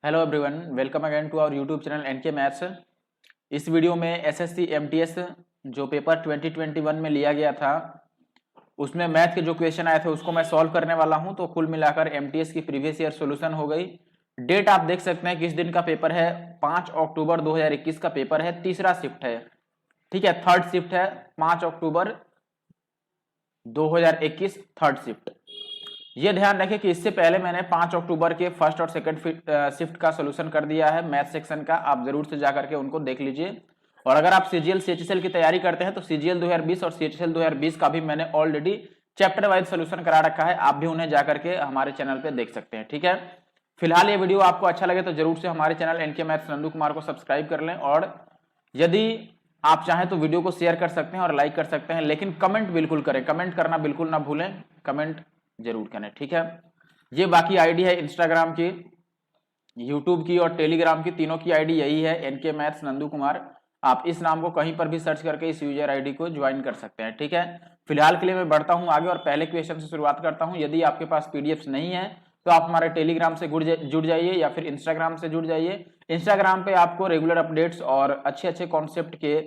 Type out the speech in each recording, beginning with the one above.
Hello everyone, welcome again to our YouTube channel NK maths. इस video में SSC MTS जो paper 2021 में लिया गया था उसमें मैथ के जो क्वेश्चन आए थे उसको मैं सॉल्व करने वाला हूं। तो कुल मिलाकर एमटीएस की प्रीवियस ईयर सॉल्यूशन हो गई। डेट आप देख सकते हैं किस दिन का पेपर है, 5 अक्टूबर 2021 का पेपर है, तीसरा शिफ्ट है। ठीक है, थर्ड शिफ्ट है, 5 अक्टूबर 2021 थर्ड शिफ्ट। ये ध्यान रखें कि इससे पहले मैंने 5 अक्टूबर के फर्स्ट और सेकंड शिफ्ट का सॉल्यूशन कर दिया है मैथ सेक्शन का। आप जरूर से जाकर के उनको देख लीजिए। और अगर आप सीजीएल सीएचएसएल की तैयारी करते हैं तो सीजीएल 2020 और सीएचएसएल 2020 का भी मैंने ऑलरेडी चैप्टर वाइज सॉल्यूशन करा रखा है। आप भी उन्हें जाकर के हमारे चैनल पे देख सकते हैं। ठीक है, फिलहाल ये वीडियो आपको अच्छा लगे तो जरूर से हमारे channel NK maths Nandu Kumar को सब्सक्राइब कर लें। और यदि आप चाहें तो वीडियो को शेयर कर सकते हैं और लाइक कर सकते हैं, लेकिन कमेंट बिल्कुल करें, कमेंट करना बिल्कुल ना भूलें, कमेंट जरूर करें। ठीक है, ये बाकी आईडी है इंस्टाग्राम की, यूट्यूब की और टेलीग्राम की, तीनों की आईडी यही है, एनके मैथ्स नंदू कुमार। आप इस नाम को कहीं पर भी सर्च करके इस यूजर आईडी को ज्वाइन कर सकते हैं। ठीक है, फिलहाल के लिए मैं बढ़ता हूं आगे और पहले क्वेश्चन से शुरुआत करता हूं। यदि आपके पास पीडीएफ नहीं है तो आप हमारे टेलीग्राम से जुड़ जाइए या फिर इंस्टाग्राम से जुड़ जाइए। इंस्टाग्राम पे आपको रेगुलर अपडेट्स और अच्छे अच्छे कॉन्सेप्ट के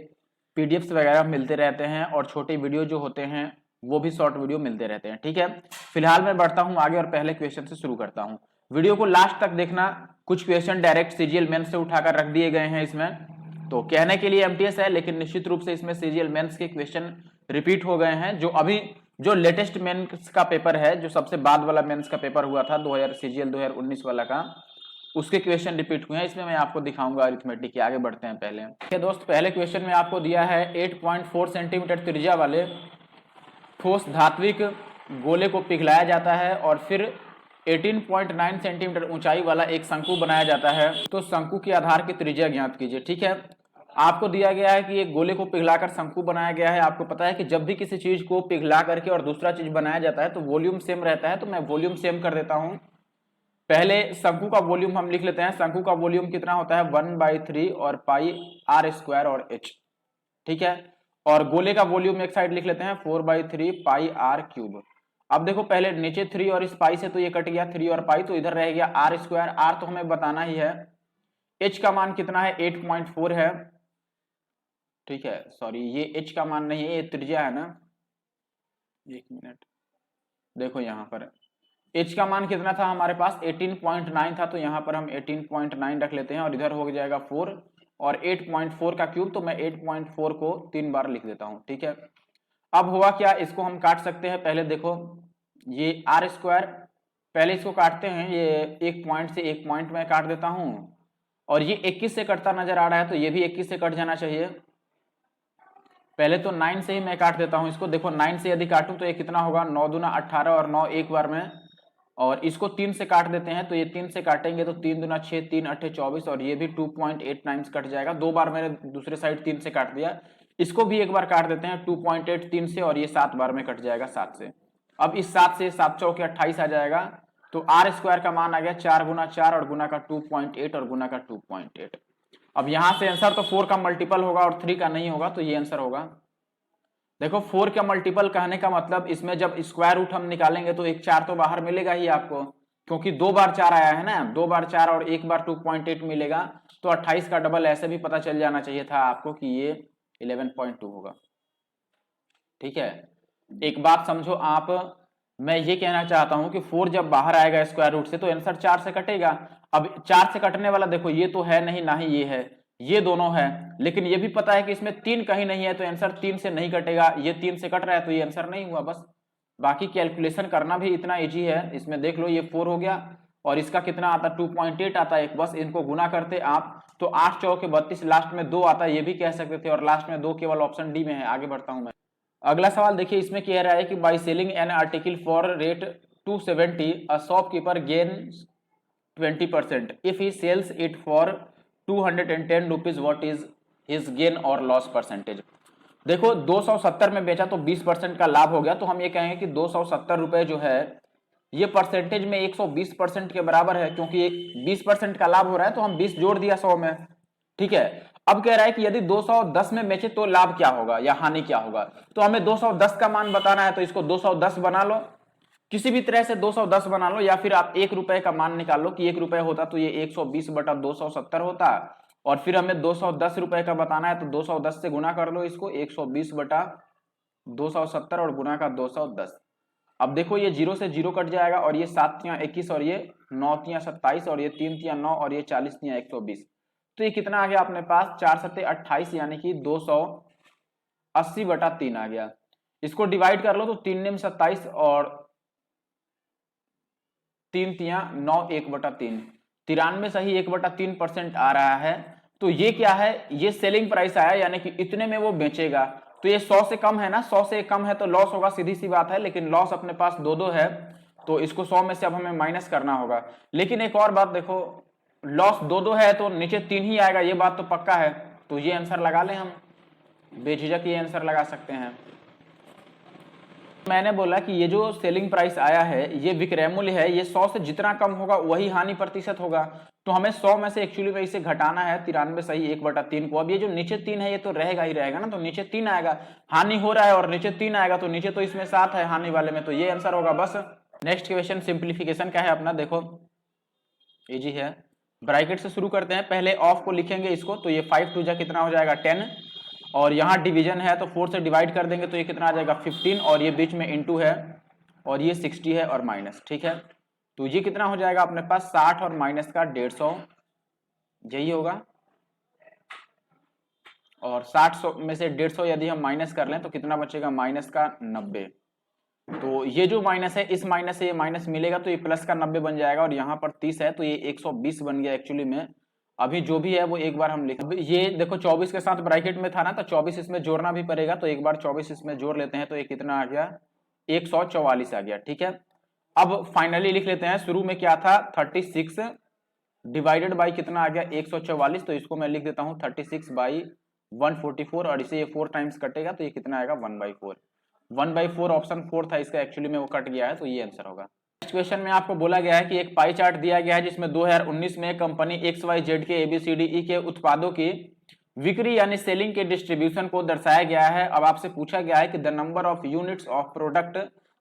पीडीएफ वगैरह मिलते रहते हैं और छोटे वीडियो जो होते हैं वो भी शॉर्ट वीडियो मिलते रहते हैं। ठीक है, फिलहाल मैं बढ़ता हूं आगे और पहले क्वेश्चन से शुरू करता हूं। वीडियो को लास्ट तक देखना। कुछ क्वेश्चन डायरेक्ट सीजीएल मेंस से उठाकर रख दिए गए हैं इसमें, तो कहने के लिए एमटीएस है लेकिन निश्चित रूप से इसमें सीजीएल मेंस के क्वेश्चन रिपीट हो गए हैं। जो अभी जो लेटेस्ट मेंस का पेपर है, जो सबसे बाद वाला मेंस का पेपर हुआ था 2000 सीजीएल 2019 वाला का, उसके क्वेश्चन रिपीट हुए हैं इसमें। मैं आपको दिखाऊंगा अरिथमेटिक के। आगे बढ़ते हैं पहले। ठीक दोस्त, पहले क्वेश्चन में आपको दिया है 8.4 सेंटीमीटर त्रिज्या वाले ठोस धात्विक गोले को पिघलाया जाता है और फिर 18.9 सेंटीमीटर ऊंचाई वाला एक शंकु बनाया जाता है, तो शंकु के आधार की त्रिज्या ज्ञात कीजिए। ठीक है, आपको दिया गया है कि एक गोले को पिघलाकर शंकु बनाया गया है। आपको पता है कि जब भी किसी चीज को पिघला करके और दूसरा चीज बनाया जाता है तो वॉल्यूम सेम रहता है, तो मैं वॉल्यूम सेम कर देता हूं। पहले शंकु का वॉल्यूम हम लिख लेते हैं। शंकु का वॉल्यूम कितना होता है, 1/3 और पाई आर स्क्वायर और एच। ठीक है, और गोले का वॉल्यूम एक साइड लिख लेते हैं 4/3 पाई आर क्यूब। अब देखो पहले नीचे 3 और इस पाई से तो ये कट गया 3 और पाई, तो इधर रह गया आर स्क्वायर। आर तो हमें बताना ही है। एच का मान कितना है, 8.4 है। ठीक है, सॉरी ये एच का मान नहीं है, ये त्रिज्या है ना। एक मिनट, देखो यहाँ पर एच का मान कितना था हमारे पास, 18.9 था, तो यहाँ पर हम 18.9 रख लेते हैं और इधर हो जाएगा 4 और 8.4 का क्यूब, तो मैं 8.4 को 3 बार लिख देता हूं। ठीक है, अब हुआ क्या, इसको हम काट सकते हैं। पहले देखो ये आर स्क्वायर, पहले इसको काटते हैं। ये एक पॉइंट से एक पॉइंट में काट देता हूं और ये 21 से कटता नजर आ रहा है, तो ये भी 21 से कट जाना चाहिए। पहले तो 9 से ही मैं काट देता हूं इसको। देखो 9 से यदि काटूं तो ये कितना होगा, 9 दूना 18 और 9 एक बार में, और इसको 3 से काट देते हैं तो ये 3 से काटेंगे तो 3 दूना 6, 3 8 24, और ये भी 2.89 कट जाएगा। 2 बार मैंने दूसरे साइड 3 से काट दिया। इसको भी एक बार काट देते हैं 2.8 3 से, और ये 7 बार में कट जाएगा 7 से। अब इस 7 से 7 चौके 28 आ जाएगा, तो आर स्क्वायर का मान आ गया 4 गुना 4 और गुना का 2.8 और गुना का 2.8। अब यहां से आंसर तो 4 का मल्टीपल होगा और 3 का नहीं होगा, तो ये आंसर होगा। देखो 4 का मल्टीपल कहने का मतलब इसमें जब स्क्वायर रूट हम निकालेंगे तो एक 4 तो बाहर मिलेगा ही आपको, क्योंकि 2 बार 4 आया है ना, 2 बार 4 और एक बार 2.8 मिलेगा, तो 28 का डबल ऐसे भी पता चल जाना चाहिए था आपको कि ये 11.2 होगा। ठीक है, एक बात समझो आप, मैं ये कहना चाहता हूं कि 4 जब बाहर आएगा स्क्वायर रूट से तो आंसर 4 से कटेगा। अब 4 से कटने वाला देखो ये तो है नहीं, ना ही ये है, ये दोनों है, लेकिन ये भी पता है कि इसमें 3 कहीं नहीं है, तो आंसर 3 से नहीं कटेगा। ये 3 से कट रहा है तो ये आंसर नहीं हुआ। बस बाकी कैलकुलेशन करना भी इतना इजी है। इसमें देख लो ये 4 हो गया और इसका कितना आता है, 2.8 आता है। बस इनको गुना करते आप तो 8 चौके 32, लास्ट में 2 आता है, ये भी कह सकते थे, और लास्ट में 2 केवल ऑप्शन डी में है। आगे बढ़ता हूं मैं। अगला सवाल देखिए, इसमें कह रहा है कि by selling an article for rate 270 a shopkeeper gains 20% if he sells it for 210 rupees, what is his gain or loss percentage। देखो 270 में बेचा तो 20% का लाभ हो गया, तो हम ये कहेंगे कि 270 रुपए जो है ये परसेंटेज में 120% के बराबर है, क्योंकि 20% का लाभ हो रहा है तो हम 20 जोड़ दिया 100 में। ठीक है, अब कह रहा है कि यदि 210 में बेचे तो लाभ क्या होगा या हानि क्या होगा, तो हमें 210 का मान बताना है, तो इसको 210 बना लो। किसी भी तरह से 210 बना लो, या फिर आप 1 रुपए का मान निकाल लो कि 1 रुपए होता तो ये 120/270 होता, और फिर हमें 210 रुपए का बताना है तो 210 से गुना कर लो इसको, 120/270 और गुना का 210। अब देखो ये 0 से 0 कट जाएगा, और ये 7 तियां 21 और ये 9 तियां 27 और ये 3 तियां 9 और ये 40 तियां 120। तो ये कितना आ गया अपने पास, 4 सत्ते 28 यानी कि 280/3 आ गया। इसको डिवाइड कर लो तो 3 निम 27 और 3 तियां 9, 1/3, 93 सही 1/3% आ रहा है। तो ये क्या है, ये सेलिंग प्राइस आया, यानी कि इतने में वो बेचेगा। तो ये 100 से कम है ना, 100 से कम है तो लॉस होगा, सीधी सी बात है, लेकिन लॉस अपने पास 2 है, तो इसको 100 में से अब हमें माइनस करना होगा। लेकिन एक और बात देखो, लॉस 2 है तो नीचे 3 ही आएगा, ये बात तो पक्का है। तो ये आंसर लगा लें हम, बेझिझक ये आंसर लगा सकते हैं। मैंने बोला कि ये जो सेलिंग प्राइस आया है ये विक्रय मूल्य है, ये 100 से जितना कम होगा वही हानि प्रतिशत होगा। तो हमें 100 में से एक्चुअली में इसे घटाना है 93 सही 1/3 को। अब ये जो नीचे 3 है ये तो रहेगा ही रहेगा ना, तो नीचे 3 आएगा, हानि हो रहा है और नीचे 3 आएगा, तो नीचे तो इसमें 7 है हानि वाले में, तो ये आंसर होगा बस। नेक्स्ट क्वेश्चन सिंप्लीफिकेशन का है अपना, देखो इजी है। ब्रैकेट से शुरू करते हैं, पहले ऑफ को लिखेंगे इसको, तो ये 5 2 कितना हो जाएगा 10, और यहाँ डिवीजन है तो 4 से डिवाइड कर देंगे तो ये कितना आ जाएगा 15, और ये बीच में इनटू है और ये 60 है और माइनस, ठीक है। तो ये कितना हो जाएगा अपने पास 60 और माइनस का 150, यही होगा। और 60 में से 150 यदि हम माइनस कर लें तो कितना बचेगा, माइनस का 90। तो ये जो माइनस है, इस माइनस से ये माइनस मिलेगा तो ये प्लस का 90 बन जाएगा, और यहाँ पर 30 है तो ये 120 बन गया एक्चुअली में। अभी जो भी है वो एक बार हम लिख, ये देखो 24 के साथ ब्रैकेट में था ना, तो 24 इसमें जोड़ना भी पड़ेगा, तो एक बार 24 इसमें जोड़ लेते हैं तो ये कितना आ गया 144 आ गया, ठीक है। अब फाइनली लिख लेते हैं, शुरू में क्या था 36 डिवाइडेड बाई कितना आ गया 144, तो इसको मैं लिख देता हूँ 36/144, और इसे ये 4 टाइम्स कटेगा तो ये कितना आएगा 1/4। 1/4 ऑप्शन 4 था इसका, एक्चुअली में वो कट गया है, तो ये आंसर होगा। नेक्स्ट क्वेश्चन में आपको बोला गया है कि एक पाई चार्ट दिया गया है जिसमें 2019 में कंपनी XYZ के ABCDE के उत्पादों की बिक्री यानी सेलिंग के डिस्ट्रीब्यूशन को दर्शाया गया है। अब आपसे पूछा गया है कि the number of units of product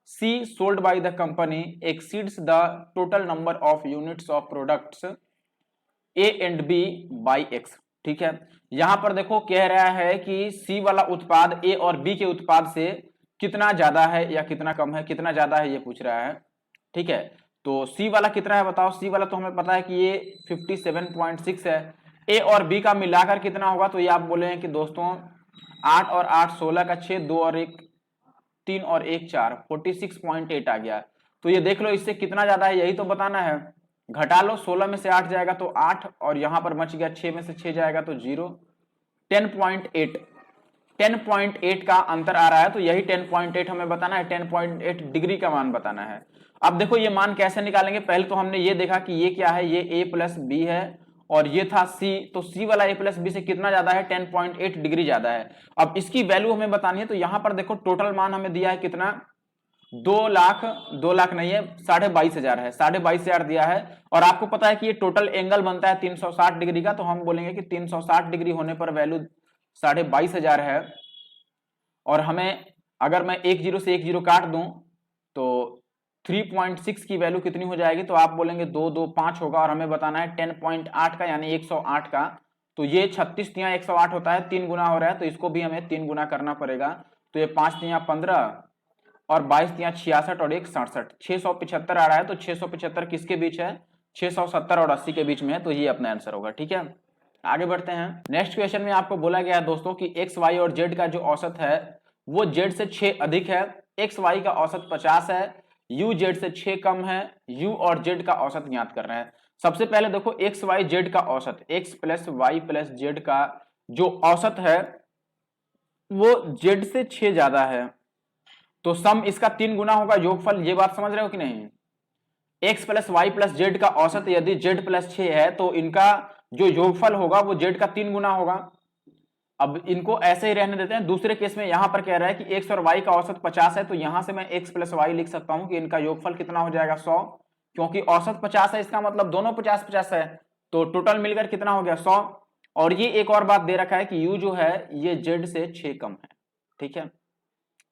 C sold by the company exceeds the total number of units of products A and B by X, ठीक है। यहां पर देखो कह रहा है कि C वाला उत्पाद A और B के उत्पाद से कितना ज्यादा है या कितना कम है, कितना ज्यादा है ये पूछ रहा है, ठीक है। तो C वाला कितना है बताओ, C वाला तो हमें पता है कि ये 57.6 है। A और B का मिलाकर कितना होगा, तो ये आप बोले हैं कि दोस्तों 8 और 8 16 का 6, 2 और 1 3 और 1 4, 46.8 आ गया। तो ये देख लो इससे कितना ज्यादा है यही तो बताना है। घटा लो, 16 में से 8 जाएगा तो 8, और यहां पर बच गया 6 में से 6 जाएगा तो 0, 10.8 का अंतर आ रहा है, तो यही 10.8 हमें बताना है, 10.8 डिग्री का मान बताना है। अब देखो ये मान कैसे निकालेंगे, पहले तो हमने ये देखा कि ये क्या है, ये A प्लस B है और ये था C, तो C वाला A प्लस B से कितना ज्यादा है 10.8 डिग्री ज्यादा है। अब इसकी वैल्यू हमें बतानी है, तो यहां पर देखो टोटल मान हमें दिया है कितना 2 लाख नहीं है 22,500 है, 22,500 दिया है। और आपको पता है कि ये टोटल एंगल बनता है 360 डिग्री का, तो हम बोलेंगे कि 360 डिग्री होने पर वैल्यू 22,500 है। और हमें अगर मैं 10 से 10 काट दूं तो 3.6 की वैल्यू कितनी हो जाएगी, तो आप बोलेंगे 2 2 5 होगा, और हमें बताना है 10.8 का यानी 108 का। तो ये 36 तियां 108 होता है, 3 गुना हो रहा है, तो इसको भी हमें 3 गुना करना पड़ेगा। तो ये 5 तियां 15 और 22 तियां 66 और 1 67, 675 आ रहा है। तो 675 किसके बीच है, 670 और 80 के बीच में है, तो ये अपना आंसर होगा, ठीक है। आगे बढ़ते हैं। नेक्स्ट क्वेश्चन में आपको बोला गया है दोस्तों कि एक्स वाई और जेड का जो औसत है वो जेड से 6 अधिक है, एक्स वाई का औसत 50 है, यू जेड से 6 कम है, यू और जेड का औसत ज्ञात कर रहे हैं। सबसे पहले देखो एक्स वाई जेड का औसत, X plus Y plus Z का जो औसत है वो जेड से 6 ज्यादा है, तो सम इसका 3 गुना होगा योगफल। ये बात समझ रहे हो कि नहीं, X plus Y plus Z का औसत यदि जेड प्लस 6 है तो इनका जो योगफल होगा वो जेड का 3 गुना होगा। अब इनको ऐसे ही रहने देते हैं। दूसरे केस में यहां पर कह रहा है कि एक्स और वाई का औसत 50 है, तो यहां से मैं एक्स प्लस वाई लिख सकता हूं कि इनका योगफल कितना हो जाएगा 100, क्योंकि औसत 50 है, इसका मतलब दोनों 50-50 है, तो टोटल मिलकर कितना हो गया 100। और ये एक और बात दे रखा है कि यू जो है ये जेड से 6 कम है, ठीक है।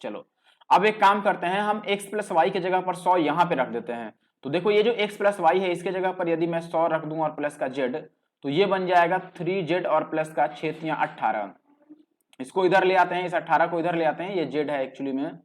चलो अब एक काम करते हैं, हम x प्लस वाई की जगह पर 100 यहाँ पे रख देते हैं। तो देखो ये जो x प्लस वाई है इसके जगह पर यदि मैं 100 रख दूं और प्लस का z, तो ये बन जाएगा 3z और प्लस का 6 या 18। इसको इधर ले आते हैं, इस 18 को इधर ले आते हैं, ये z है एक्चुअली में।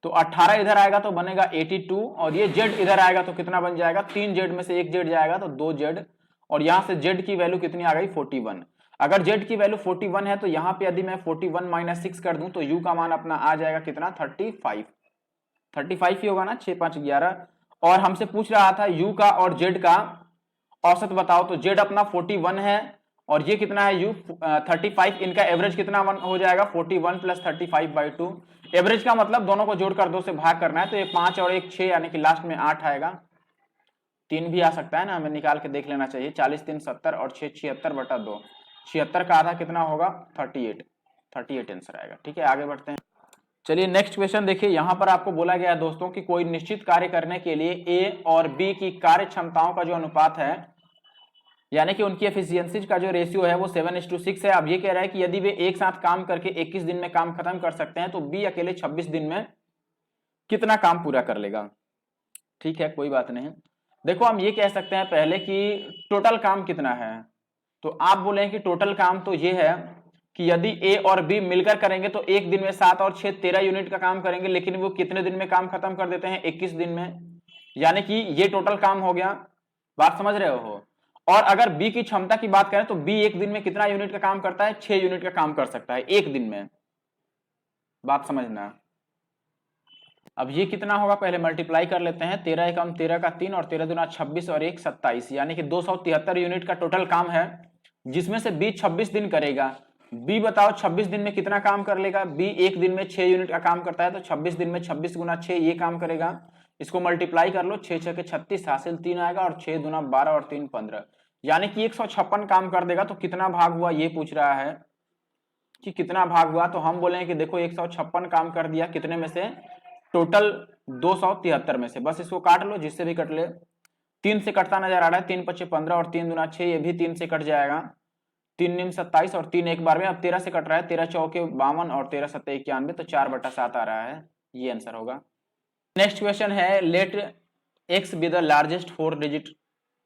तो 18 इधर आएगा तो बनेगा 82 और ये z इधर आएगा तो कितना बन जाएगा, 3z में से एक z जाएगा तो 2z और यहां से z की वैल्यू कितनी आ गई 41। अगर z की वैल्यू 41 है तो यहाँ पे यदि मैं 41 माइनस 6 कर दूं तो u का मान अपना आ जाएगा कितना 35 ही होगा ना, 6 5 11। और हमसे पूछ रहा था u का और z का औसत बताओ, तो z अपना 41 है और ये कितना है u 35, इनका एवरेज कितना हो जाएगा 41 प्लस 35/2। एवरेज का मतलब दोनों को जोड़कर 2 से भाग करना है, तो ये 5 और एक 6 यानी कि लास्ट में 8 आएगा। 3 भी आ सकता है ना, हमें निकाल के देख लेना चाहिए। 40 3 70 और 6 76/2। 76 का आधा कितना होगा 38 आंसर आएगा। ठीक है, आगे बढ़ते हैं। चलिए नेक्स्ट क्वेश्चन देखिए, यहां पर आपको बोला गया है दोस्तों कि कोई निश्चित कार्य करने के लिए ए और बी की कार्य क्षमताओं का जो अनुपात है यानी कि उनकी एफिशिएंसी का जो रेशियो है वो 7:6 है। अब ये कह रहा है कि यदि वे एक साथ काम करके 21 दिन में काम खत्म कर सकते हैं तो बी अकेले 26 दिन में कितना काम पूरा कर लेगा। ठीक है, कोई बात नहीं। देखो हम ये कह सकते हैं पहले कि टोटल काम कितना है, तो आप बोले कि टोटल काम तो ये है कि यदि ए और बी मिलकर करेंगे तो एक दिन में 7 और 6 13 यूनिट का काम करेंगे, लेकिन वो कितने दिन में काम खत्म कर देते हैं 21 दिन में, यानी कि ये टोटल काम हो गया। बात समझ रहे हो। और अगर बी की क्षमता की बात करें तो बी एक दिन में कितना यूनिट का काम करता है 6 यूनिट का काम कर सकता है एक दिन में। बात समझना। अब ये कितना होगा पहले मल्टीप्लाई कर लेते हैं, 13 एकम 13 का 3 और 13 दूना 26 और 1 27, यानी कि 273 यूनिट का टोटल काम है, जिसमें से बी 26 दिन करेगा। बी बताओ 26 दिन में कितना काम कर लेगा। बी एक दिन में 6 यूनिट का काम करता है, तो 26 दिन में 26 गुना 6 ये काम करेगा। इसको मल्टीप्लाई कर लो, 6 6 के 36 हासिल 3 आएगा और 6 दूना 12 और 3 15, यानी कि 156 काम कर देगा। तो कितना भाग हुआ ये पूछ रहा है कि कितना भाग हुआ, तो हम बोलेंगे कि देखो 156 काम कर दिया, कितने में से टोटल 273 में से। बस इसको काट लो, जिससे भी कट ले। 3 से कटता नजर आ रहा है, 3 5 15 और 3 दूना 6, ये भी 3 से कट जाएगा। 3 निम 27 और 3 एक बार में। अब 13 से कट रहा है, 13 चौके 52 और 13 सत्ते 91, तो 4/7 आ रहा है, ये आंसर होगा। नेक्स्ट क्वेश्चन है, let x be the largest 4 digit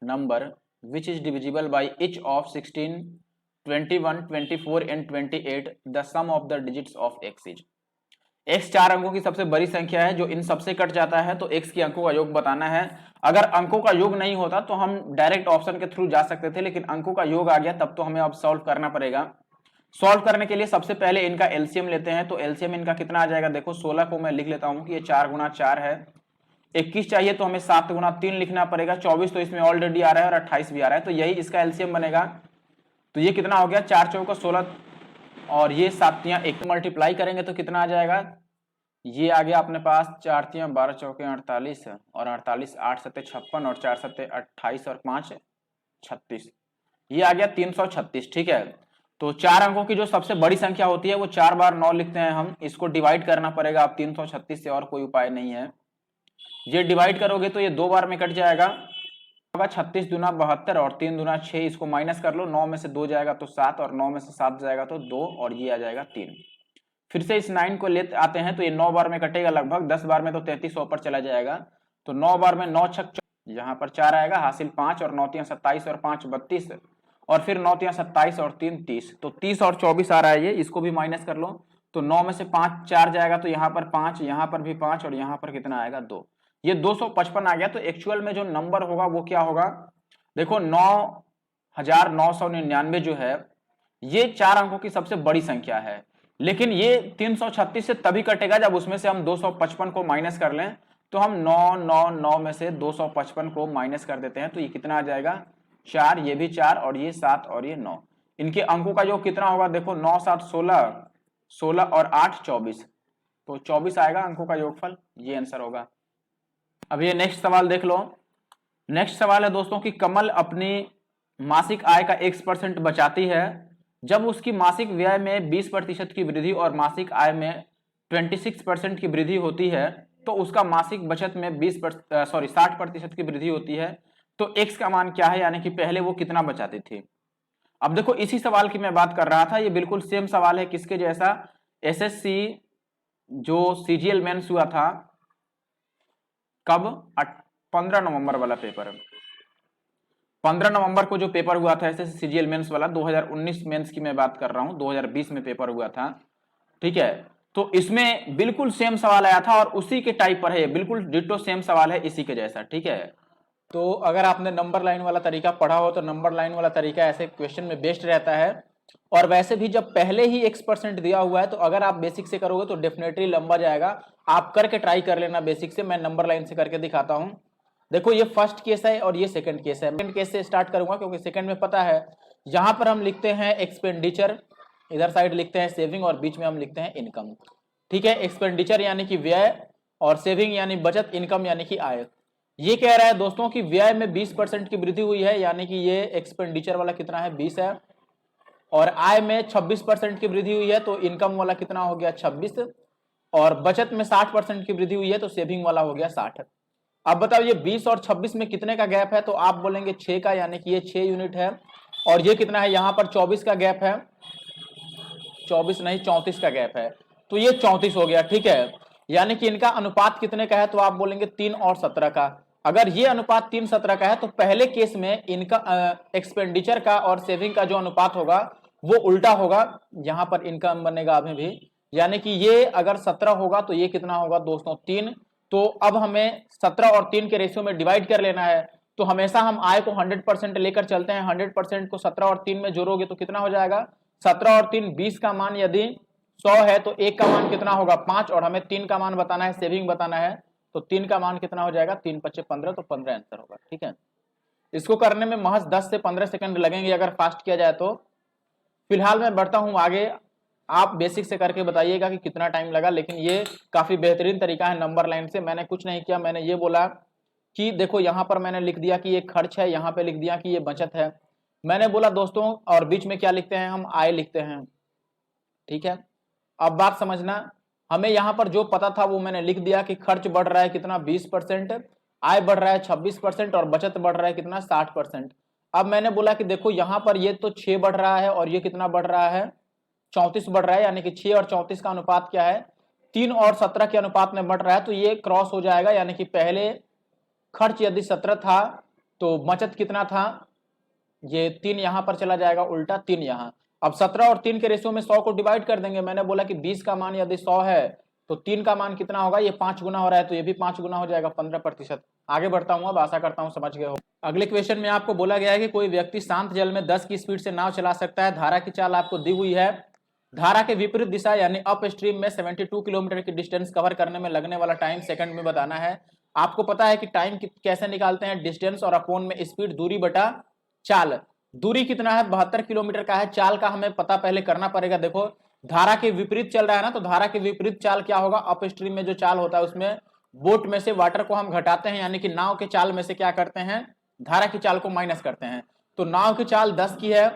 number which is divisible by each of 16 21 24 and 28, the sum of the digits of x is। x 4 अंकों की सबसे बड़ी संख्या है जो इन सबसे कट जाता है, तो x के अंकों का योग बताना है। अगर अंकों का योग नहीं होता तो हम डायरेक्ट ऑप्शन के थ्रू जा सकते थे, लेकिन अंकों का योग आ गया तब तो हमें अब सॉल्व करना पड़ेगा। सॉल्व करने के लिए सबसे पहले इनका एलसीएम लेते हैं, तो एलसीएम इनका कितना आ जाएगा। देखो 16 को मैं लिख लेता हूं कि ये 4 गुना 4 है। 21 चाहिए तो हमें 7 गुना 3 लिखना पड़ेगा। 24 तो इसमें ऑलरेडी आ रहा है और 28 भी आ रहा है, तो यही इसका एलसीएम बनेगा। तो ये कितना हो गया 4 चौका 16 और ये 7 तियां 1 मल्टीप्लाई करेंगे तो कितना आ जाएगा, ये आ गया अपने पास 4 तियां 12 चौके 48 और 48 8 सत्ते 56 और 4 सत्ते 28 और 5 36, ये आ गया 336। ठीक है, तो 4 अंकों की जो सबसे बड़ी संख्या होती है वो 4 बार 9 लिखते हैं हम, इसको डिवाइड करना पड़ेगा अब 336 से, और कोई उपाय नहीं है। ये डिवाइड करोगे तो ये 2 बार में कट जाएगा, 36 दूना 72 और 3 दूना 6, इसको माइनस कर लो, 9 में से 2 जाएगा तो 7 और 9 में से 7 जाएगा तो 2 और ये आ जाएगा 3। फिर से इस 9 को लेते आते हैं तो ये 9 बार में कटेगा लगभग, 10 बार में तो 3300 पर चला जाएगा, तो 9 बार में 9 छक यहाँ पर 4 आएगा, हासिल 5 और 9 तियां 27 और 5 32 और फिर 9 तियां 27 और 3 30, तो 30 और 24 आ रहा है ये, इसको भी माइनस कर लो, तो 9 में से 5 4 जाएगा तो यहाँ पर 5, यहाँ पर भी 5 और यहाँ पर कितना आएगा 2, ये 255 आ गया। तो एक्चुअल में जो नंबर होगा वो क्या होगा, देखो 9999 जो है ये 4 अंकों की सबसे बड़ी संख्या है, लेकिन ये 336 से तभी कटेगा जब उसमें से हम 255 को माइनस कर लें। तो हम 999 में से 255 को माइनस कर देते हैं, तो ये कितना आ जाएगा 4, ये भी 4 और ये 7 और ये 9, इनके अंकों का जो कितना होगा देखो 9 7 16 16 और 8 24, तो 24 आएगा अंकों का योगफल, ये आंसर होगा। अब ये नेक्स्ट सवाल देख लो। नेक्स्ट सवाल है दोस्तों कि कमल अपनी मासिक आय का X% बचाती है, जब उसकी मासिक व्यय में 20% की वृद्धि और मासिक आय में 26% की वृद्धि होती है, तो उसका मासिक बचत में 60% की वृद्धि होती है, तो X का मान क्या है, यानी कि पहले वो कितना बचाती थी। अब देखो इसी सवाल की मैं बात कर रहा था, ये बिल्कुल सेम सवाल है, किसके जैसा, SSC जो सीजीएल मेंस हुआ था कब, 15 नवंबर वाला पेपर, 15 नवंबर को जो पेपर हुआ था ऐसे सीजीएल मेंस वाला, 2019 मेंस की मैं बात कर रहा हूं, 2020 में पेपर हुआ था, ठीक है। तो इसमें बिल्कुल सेम सवाल आया था और उसी के टाइप पर है ये, बिल्कुल डिट्टो सेम सवाल है इसी के जैसा, ठीक है। तो अगर आपने नंबर लाइन वाला तरीका पढ़ा हो तो नंबर लाइन वाला तरीका ऐसे क्वेश्चन में बेस्ट रहता है। और वैसे भी जब पहले ही x% दिया हुआ है तो अगर आप बेसिक से करोगे तो डेफिनेटली लंबा जाएगा। आप करके ट्राई कर लेना बेसिक से, मैं नंबर लाइन से करके दिखाता हूं। देखो ये फर्स्ट केस है और ये सेकंड केस है। सेकंड केस से स्टार्ट करूंगा क्योंकि सेकंड में पता है, यहां पर हम लिखते हैं एक्सपेंडिचर, इधर साइड लिखते हैं सेविंग और बीच में हम लिखते हैं इनकम, ठीक है। एक्सपेंडिचर यानी कि व्यय और सेविंग यानी बचत, इनकम यानी कि आय। ये कह रहा है दोस्तों कि व्यय में 20% की वृद्धि हुई है, यानी कि ये एक्सपेंडिचर वाला कितना है 20 है, और आय में 26% की वृद्धि हुई है तो इनकम वाला कितना हो गया 26, और बचत में 60% की वृद्धि हुई है तो सेविंग वाला हो गया 60। अब बताओ ये 20 और 26 में कितने का गैप है, तो आप बोलेंगे 6 का, यानी कि ये 6 यूनिट है। और ये कितना है, यहां पर 24 का गैप है, 24 नहीं 34 का गैप है, तो ये 34 हो गया, ठीक है। यानी कि इनका अनुपात कितने का है, तो आप बोलेंगे 3 और 17 का। अगर ये अनुपात 3:17 का है तो पहले केस में इनका एक्सपेंडिचर का और सेविंग का जो अनुपात होगा वो उल्टा होगा, यहां पर इनकम बनेगा अभी भी, यानी कि ये अगर 17 होगा तो ये कितना होगा दोस्तों 3। तो अब हमें 17 और 3 के रेशियो में डिवाइड कर लेना है, तो हमेशा हम आय को 100% लेकर चलते हैं। 100% को 17 और 3 में जोड़ोगे तो कितना हो जाएगा, 17 और 3 20 का मान यदि 100 है तो 1 का मान कितना होगा 5, और हमें 3 का मान बताना है, सेविंग बताना है, तो 3 का मान कितना हो जाएगा 3 5 15, तो 15 आंसर होगा, ठीक है। इसको करने में महज 10 से 15 सेकंड लगेंगे अगर फास्ट किया जाए तो। फिलहाल मैं बढ़ता हूं आगे, आप बेसिक से करके बताइएगा कि कितना टाइम लगा, लेकिन ये काफी बेहतरीन तरीका है नंबर लाइन से। मैंने कुछ नहीं किया, मैंने ये बोला कि देखो यहां पर मैंने लिख दिया कि ये खर्च है, यहां पे लिख दिया कि ये बचत है। मैंने बोला दोस्तों, और बीच में क्या लिखते हैं हम, आय लिखते हैं, ठीक है। अब बात समझना, हमें यहां पर जो पता था वो मैंने लिख दिया कि खर्च बढ़ रहा है कितना 20%, आय बढ़ रहा है 26% और बचत बढ़ रहा है कितना 60%। अब मैंने बोला कि देखो यहां पर ये तो 6 बढ़ रहा है और ये कितना बढ़ रहा है 34 बढ़ रहा है, यानी कि 6 और 34 का अनुपात क्या है 3 और 17 के अनुपात में बढ़ रहा है, तो ये क्रॉस हो जाएगा। यानी कि पहले खर्च यदि 17 था तो बचत कितना था, ये 3 यहां पर चला जाएगा उल्टा, 3 यहां। अब 17 और 3 के रेशियो में 100 को डिवाइड कर देंगे। मैंने बोला कि 20 का मान यदि 100 है तो 3 का मान कितना होगा, ये 5 गुना हो रहा है तो ये भी 5 गुना हो जाएगा 15%। आगे बढ़ता हूं, अब आशा करता हूं समझ गए हो। अगले क्वेश्चन में आपको बोला गया है कि कोई व्यक्ति शांत जल में 10 की स्पीड से नाव चला सकता है। धारा की चाल आपको दी हुई है, धारा के विपरीत दिशा यानी अप स्ट्रीम में 72 किलोमीटर की डिस्टेंस कवर करने में लगने वाला टाइम सेकंड में बताना है। आपको पता है कि टाइम कैसे निकालते हैं, डिस्टेंस और अपोन में स्पीड, दूरी बटा चाल। दूरी कितना है 72 किलोमीटर का है, चाल का हमें पता पहले करना पड़ेगा। देखो धारा के विपरीत चल रहा है ना, तो धारा के विपरीत चाल क्या होगा, अप स्ट्रीम में जो चाल होता है उसमें बोट में से वाटर को हम घटाते हैं, यानी कि नाव के चाल में से क्या करते हैं, धारा की चाल को माइनस करते हैं। तो नाव की चाल 10 की है,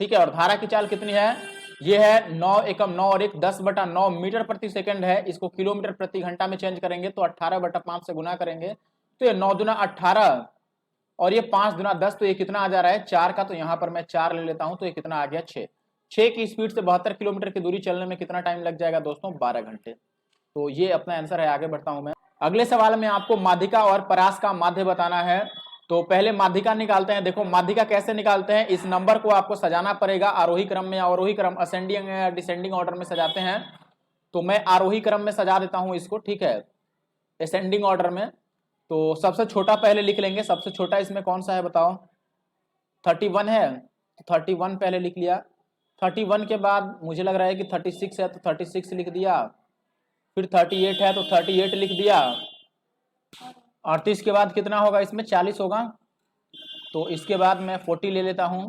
ठीक है, और धारा की चाल कितनी है, ये है 9 एकम 9 और 1 10/9 मीटर प्रति सेकंड है। इसको किलोमीटर प्रति घंटा में चेंज करेंगे तो 18/5 से गुना करेंगे तो ये 9 दूना 18 और ये 5 दूना 10, तो ये कितना आ जा रहा है 4 का, तो यहां पर मैं 4 ले लेता हूं तो ये कितना आ गया 6। 6 की स्पीड से 72 किलोमीटर की दूरी चलने में कितना टाइम लग जाएगा दोस्तों, 12 घंटे। तो ये अपना आंसर है। आगे बढ़ता हूं मैं, अगले सवाल में आपको माध्यिका और परास का माध्य बताना है। तो पहले माध्यिका निकालते हैं। देखो माध्यिका कैसे निकालते हैं, इस नंबर को आपको सजाना पड़ेगा आरोही क्रम में, अवरोही क्रम असेंडिंग या डिसेंडिंग ऑर्डर में सजाते हैं। तो मैं आरोही क्रम में सजा देता हूं इसको, ठीक है, असेंडिंग ऑर्डर में। तो सबसे छोटा पहले लिख लेंगे, सबसे छोटा इसमें कौन सा है बताओ, 31 है, तो 31 पहले लिख लिया। 31 के बाद मुझे लग रहा है कि 36 है तो 36 लिख दिया, फिर 38 है तो 38 लिख दिया, 38 के बाद कितना होगा इसमें 40 होगा, तो इसके बाद मैं 40 ले लेता हूं।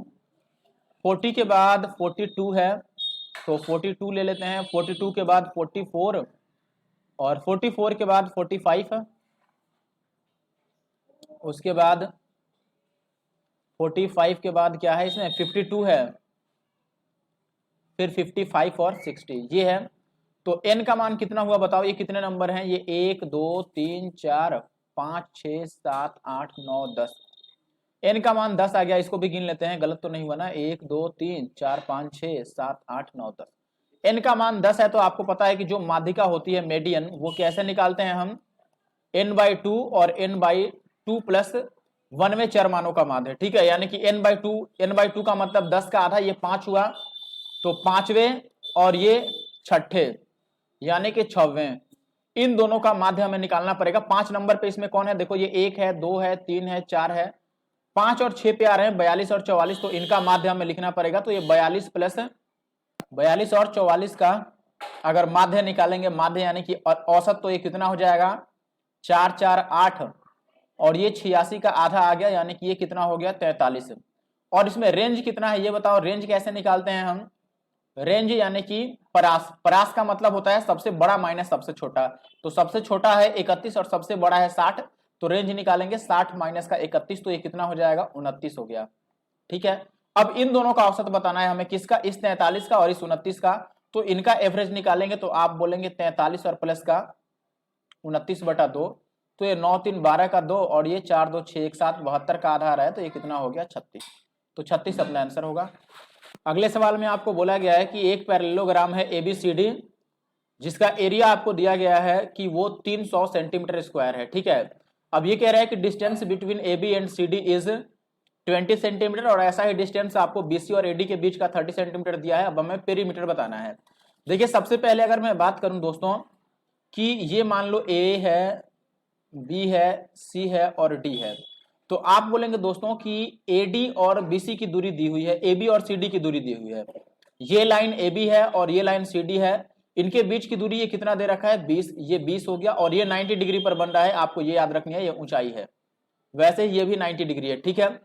40 के बाद 42 है तो 42 ले लेते हैं, 42 के बाद 44 और 44 के बाद 45 है, उसके बाद 45 के बाद क्या है इसमें 52 है, फिर 55 और 60 ये है। तो n का मान कितना हुआ बताओ, ये कितने नंबर हैं, ये 1 2 3 4 5 6 7 8 9 10, n का मान 10 आ गया। इसको भी गिन लेते हैं, गलत तो नहीं हुआ ना, 1 2 3 4 5 6 7 8 9 10। n का मान 10 है तो आपको पता है कि जो माध्यिका होती है मीडियन, वो कैसे निकालते हैं हम, n/2 और n/2 प्लस 1वें चर मानों का माध्य, ठीक है। यानी कि n/2 का मतलब 10 का आधा, ये 5 हुआ, तो 5वें और ये 6ठे यानी कि 6वें, इन दोनों का माध्य हमें निकालना पड़ेगा। 5 नंबर पे इसमें कौन है, देखो ये 1 है, 2 है, 3 है, 4 है, 5 और 6 पे आ रहे हैं 42 और 44, तो इनका माध्य हमें लिखना पड़ेगा। तो ये 42 और 44 का अगर माध्य निकालेंगे, माध्य यानी कि औसत, तो ये कितना हो जाएगा, 4 4 8, और ये 86 का आधा आ गया, यानी कि ये कितना हो गया, 43। और इसमें रेंज कितना है ये बताओ, रेंज कैसे निकालते हैं हम, रेंज यानी कि परास, परास का मतलब होता है सबसे बड़ा माइनस सबसे छोटा, तो सबसे छोटा है 31 और सबसे बड़ा है 60, तो रेंज निकालेंगे 60 माइनस का 31, तो ये कितना हो जाएगा, 29 हो गया, ठीक है। अब इन दोनों का औसत बताना है हमें, किसका, इस 43 का और इस 29 का, तो इनका एवरेज निकालेंगे, तो आप बोलेंगे 43 और प्लस का 29/2, तो ये 9 3 12 का 2 और ये 4 2 6 1 7 72 का आधा आ रहा है, तो ये कितना हो गया, 36, तो 36 अपना आंसर होगा। अगले सवाल में आपको बोला गया है कि एक पैरेललोग्राम है ABCD, जिसका एरिया आपको दिया गया है कि वो 300 सेंटीमीटर स्क्वायर है, ठीक है। अब ये कह रहा है कि distance between AB and CD is 20 centimetre, और ऐसा ही डिस्टेंस आपको BC और AD के बीच का 30 सेंटीमीटर दिया है। अब हमें पेरीमीटर बताना है। देखिए सबसे पहले अगर मैं बात करूं दोस्तों कि ये मान लो A है, B है, C है और D है, तो आप बोलेंगे दोस्तों कि AD और BC की दूरी दी हुई है, AB और CD की दूरी दी हुई है, ये लाइन AB है और ये लाइन CD है, इनके बीच की दूरी ये कितना दे रखा है, 20, ये 20 हो गया, और ये 90 डिग्री पर बन रहा है, आपको ये याद रखनी है, ये ऊंचाई है, वैसे ये भी 90 डिग्री है, ठीक है।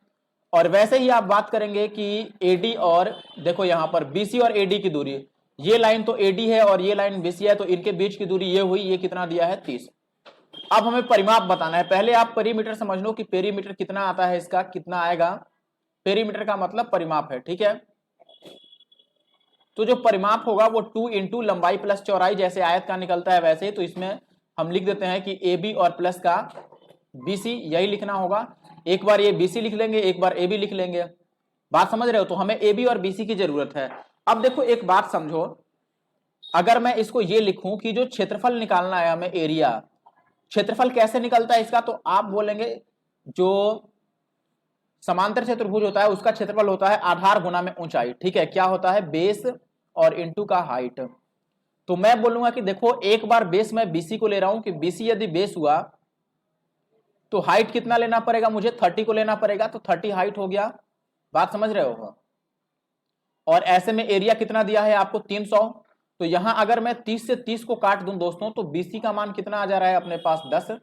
और वैसे ही आप बात करेंगे कि AD और, देखो यहां पर BC और AD की दूरी, ये लाइन तो AD है और ये लाइन BC है, तो इनके बीच की दूरी ये हुई, ये कितना दिया है, 30। अब हमें परिमाप बताना है। पहले आप पेरीमीटर समझ लो कि पेरीमीटर कितना आता है, इसका कितना आएगा, पेरीमीटर का मतलब परिमाप है, ठीक है। तो जो परिमाप होगा वो 2 इंटू लंबाई प्लस चौड़ाई, जैसे आयत का निकलता है वैसे ही, तो इसमें हम लिख देते हैं कि AB और प्लस का BC, यही लिखना होगा। एक बार ये BC लिख लेंगे, एक बार AB लिख लेंगे, बात समझ रहे हो। तो हमें AB और BC की जरूरत है। अब देखो एक बात समझो, अगर मैं इसको ये लिखूं कि जो क्षेत्रफल निकालना है हमें, एरिया, क्षेत्रफल कैसे निकलता है इसका, तो आप बोलेंगे जो समांतर चतुर्भुज होता है उसका क्षेत्रफल होता है आधार गुना में ऊंचाई, ठीक है। क्या होता है, बेस और इंटू का हाइट। तो मैं बोलूंगा कि देखो एक बार बेस में BC को ले रहा हूं कि BC यदि बेस हुआ तो हाइट कितना लेना पड़ेगा, मुझे 30 को लेना पड़ेगा, तो 30 हाइट हो गया, बात समझ रहे हो। और ऐसे में एरिया कितना दिया है आपको, 300, तो यहां अगर मैं 30 से 30 को काट दूं दोस्तों, तो BC का मान कितना आ जा रहा है अपने पास, 10,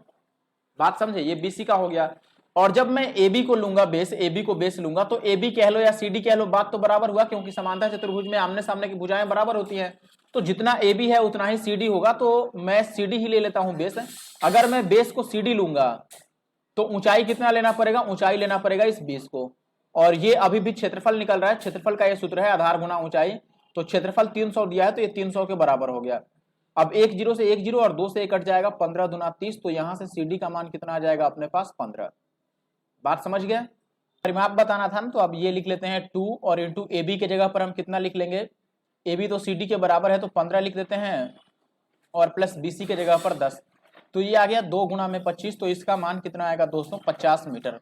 बात समझे, ये BC का हो गया। और जब मैं AB को लूंगा बेस, AB को बेस लूंगा, तो AB कह लो या CD कह लो, बात तो बराबर हुआ, क्योंकि समांतर चतुर्भुज में आमने सामने की भुजाएं बराबर होती हैं, तो जितना AB है उतना ही CD होगा, तो मैं CD ही ले लेता हूं बेस। अगर मैं बेस को CD लूंगा तो ऊंचाई कितना लेना पड़ेगा, ऊंचाई लेना पड़ेगा इस 20 को, और ये अभी भी क्षेत्रफल निकल रहा है, क्षेत्रफल का ये सूत्र है आधार गुना ऊंचाई, तो क्षेत्रफल 300 दिया है, तो ये 300 के बराबर हो गया। अब 1 0 से 1 0 और 2 से 1 कट जाएगा, 15 दूना 30, तो यहां से CD का मान कितना आ जाएगा अपने पास, 15, बात समझ गए। परिमाप बताना था ना, तो अब ये लिख लेते हैं 2 और इंटू AB के जगह पर हम कितना लिख लेंगे, AB तो CD के बराबर है, तो 15 लिख देते हैं, और प्लस BC के जगह पर 10, तो ये आ गया 2 गुना में 25, तो इसका मान कितना आएगा दोस्तों, 50 मीटर।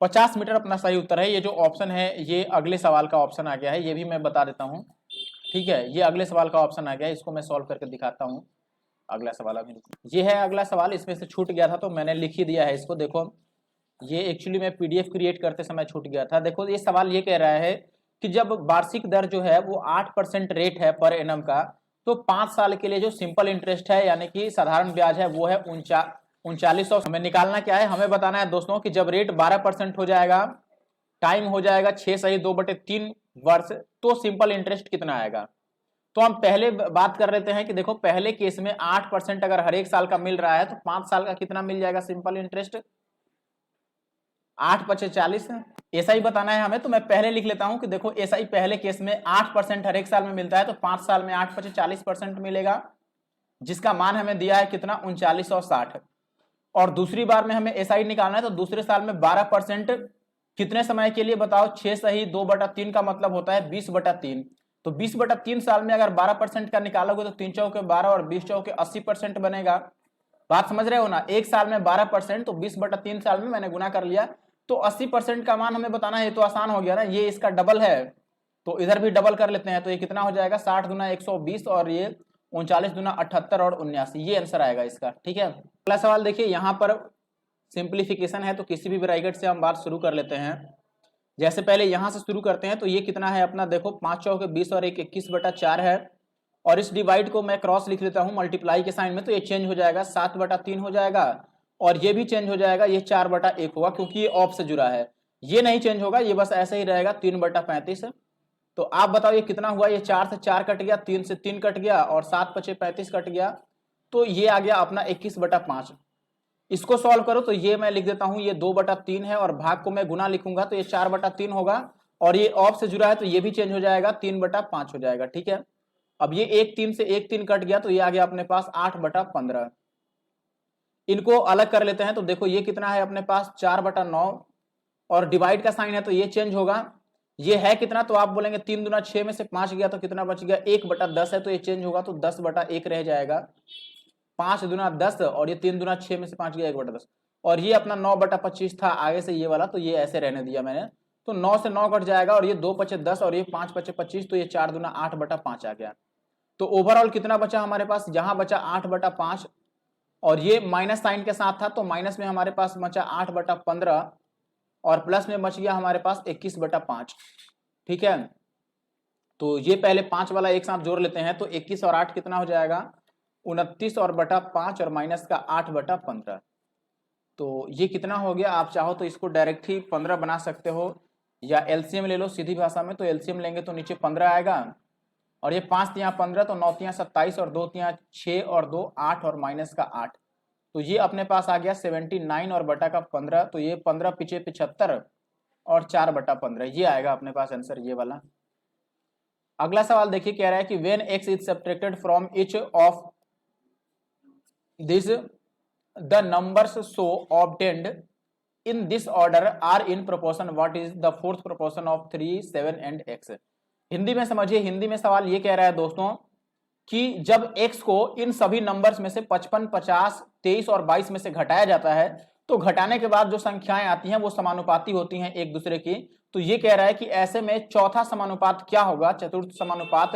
50 मीटर अपना सही उत्तर है। ये जो ऑप्शन है ये अगले सवाल का ऑप्शन आ गया है, ये भी मैं बता देता हूँ, ठीक है। ये अगले सवाल का ऑप्शन आ गया है, इसको मैं सॉल्व करके दिखाता हूँ। अगला सवाल अभी ये है, अगला सवाल इसमें से छूट गया था तो मैंने लिख ही दिया है इसको। देखो ये एक्चुअली मैं PDF क्रिएट करते समय छूट गया था। देखो ये सवाल ये कह रहा है कि जब वार्षिक दर जो है वो 8% रेट है पर एनम का, तो 5 साल के लिए जो सिंपल इंटरेस्ट है यानी कि साधारण ब्याज है वो है 3900। हमें निकालना क्या है, हमें बताना है दोस्तों कि जब रेट 12% हो जाएगा, टाइम हो जाएगा 6 सही 2/3 वर्ष, तो सिंपल इंटरेस्ट कितना आएगा। तो हम पहले बात कर लेते हैं कि देखो पहले केस में 8% अगर हर एक साल का मिल रहा है, तो 5 साल का कितना मिल जाएगा सिंपल इंटरेस्ट, 8 × 40। SI बताना है हमें, तो मैं पहले लिख लेता हूं कि देखो SI पहले केस में 8% हर एक साल में मिलता है, तो 5 साल में 8 × 40% मिलेगा, जिसका मान हमें दिया है कितना, 3960। और दूसरी बार में हमें SI निकालना है, तो दूसरे साल में 12% कितने समय के लिए बताओ, 6 सही 2/3 का मतलब होता है 20/3, तो 20/3 साल में अगर 12% का निकालोगे तो 3 चौके 12 और 20 चौके 80% बनेगा। बात समझ रहे हो ना, एक साल में 12%, तो 20/3 साल में मैंने गुना कर लिया, तो 80% का मान हमें बताना है। ये तो आसान हो गया ना, ये इसका डबल है, तो इधर भी डबल कर लेते हैं। तो ये कितना हो जाएगा, 60 दूना 120 और ये 39 दूना 78 और 79, ये आंसर आएगा इसका। ठीक है, अगला सवाल देखिए, यहाँ पर सिंप्लीफिकेशन है, तो किसी भी ब्रैकेट से हम बात शुरू कर लेते हैं। जैसे पहले यहां से शुरू करते हैं, तो ये कितना है अपना, देखो 5 चौके 20 और 1 21/4 है, और इस डिवाइड को मैं क्रॉस लिख लेता हूं मल्टीप्लाई के साइन में, तो ये चेंज हो जाएगा 7/3 हो जाएगा, और ये भी चेंज हो जाएगा, ये 4/1 होगा, क्योंकि ये ऑफ से जुड़ा है। ये नहीं चेंज होगा, ये बस ऐसे ही रहेगा 3/35। तो आप बताओ ये कितना हुआ, ये 4 से 4 कट गया, 3 से 3 कट गया, और 7 × 5 = 35 कट गया, तो ये आ गया अपना 21/5। इसको सॉल्व करो तो ये मैं लिख देता हूं, ये 2/3 है, और भाग को मैं गुना लिखूंगा तो ये 4/3 होगा, और ये ऑफ से जुड़ा है तो ये भी चेंज हो जाएगा, 3/5 हो जाएगा। ठीक है, अब ये 1 3 से 1 3 कट गया, तो ये आ गया अपने पास 8/15। इनको अलग कर लेते हैं, तो देखो ये कितना है अपने पास 4/9, और डिवाइड का साइन है तो ये चेंज होगा, ये है कितना, तो आप बोलेंगे 3 दूना 6 में से 5 गया तो कितना बच गया, 1/10 है, तो ये चेंज होगा, तो 10/1 रह जाएगा। 5 दूना 10, और ये 3 दूना 6 में से 5 गया 1/10, और ये अपना 9/25 था आगे से ये वाला, तो ये ऐसे रहने दिया मैंने, तो 9 से 9 कट जाएगा, और ये 2 × 5 = 10, और ये 5 × 5 = 25, तो ये 4 दूना 8/5 आ गया। तो ओवरऑल कितना बचा हमारे पास, यहाँ बचा 8/5, और ये माइनस साइन के साथ था, तो माइनस में हमारे पास बचा 8/15, और प्लस में बच गया हमारे पास 21/5। ठीक है, तो ये पहले 5 वाला एक साथ जोड़ लेते हैं, तो 21 और 8 कितना हो जाएगा, 29 और बटा 5, और माइनस का 8/15, तो ये कितना हो गया। आप चाहो तो इसको डायरेक्ट ही 15 बना सकते हो, या एलसीएम ले लो सीधी भाषा में, तो एलसीएम लेंगे तो नीचे 15 आएगा, और ये 5 × 15, तो 9 × 27, और 2 × 6 और 2 8, और माइनस का 8, तो ये अपने पास आ गया 79 और बटा का 15, तो ये 15 × 5 = 75, और 4/15, ये आएगा अपने पास आंसर, ये वाला। अगला सवाल देखिए, कह रहा है कि when x is subtracted from each of this the numbers so obtained in this order are in proportion, what is the fourth proportion of 3 7 and x। Hindi में समझिए, हिंदी में सवाल ये कह रहा है दोस्तों कि जब x को इन सभी नंबर्स में से 55 50 23 और 22 में से घटाया जाता है, तो घटाने के बाद जो संख्याएं आती हैं वो समानुपाती होती हैं एक दूसरे की। तो ये कह रहा है कि ऐसे में चौथा समानुपात क्या होगा, चतुर्थ समानुपात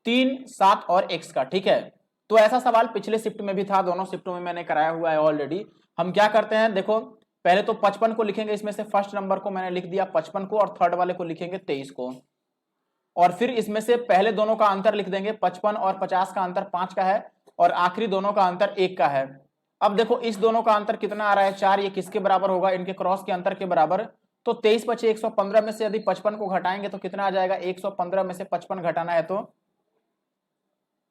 3 7 और x का। ठीक है, तो ऐसा सवाल पिछले शिफ्ट में भी था, दोनों शिफ्टों में मैंने कराया हुआ है ऑलरेडी। हम क्या करते हैं, देखो पहले तो 55 को लिखेंगे, इसमें से फर्स्ट नंबर को मैंने लिख दिया 55 को, और थर्ड वाले को लिखेंगे 23 को, और फिर इसमें से पहले दोनों का अंतर लिख देंगे, 55 और 50 का अंतर 5 का है, और आखिरी दोनों का अंतर 1 का है। अब देखो इस दोनों का अंतर कितना आ रहा है, 4, ये किसके बराबर होगा, इनके क्रॉस के अंतर के बराबर। तो 23 × 5 = 115 में से यदि 55 को घटाएंगे तो कितना आ जाएगा, 115 में से 55 घटाना है तो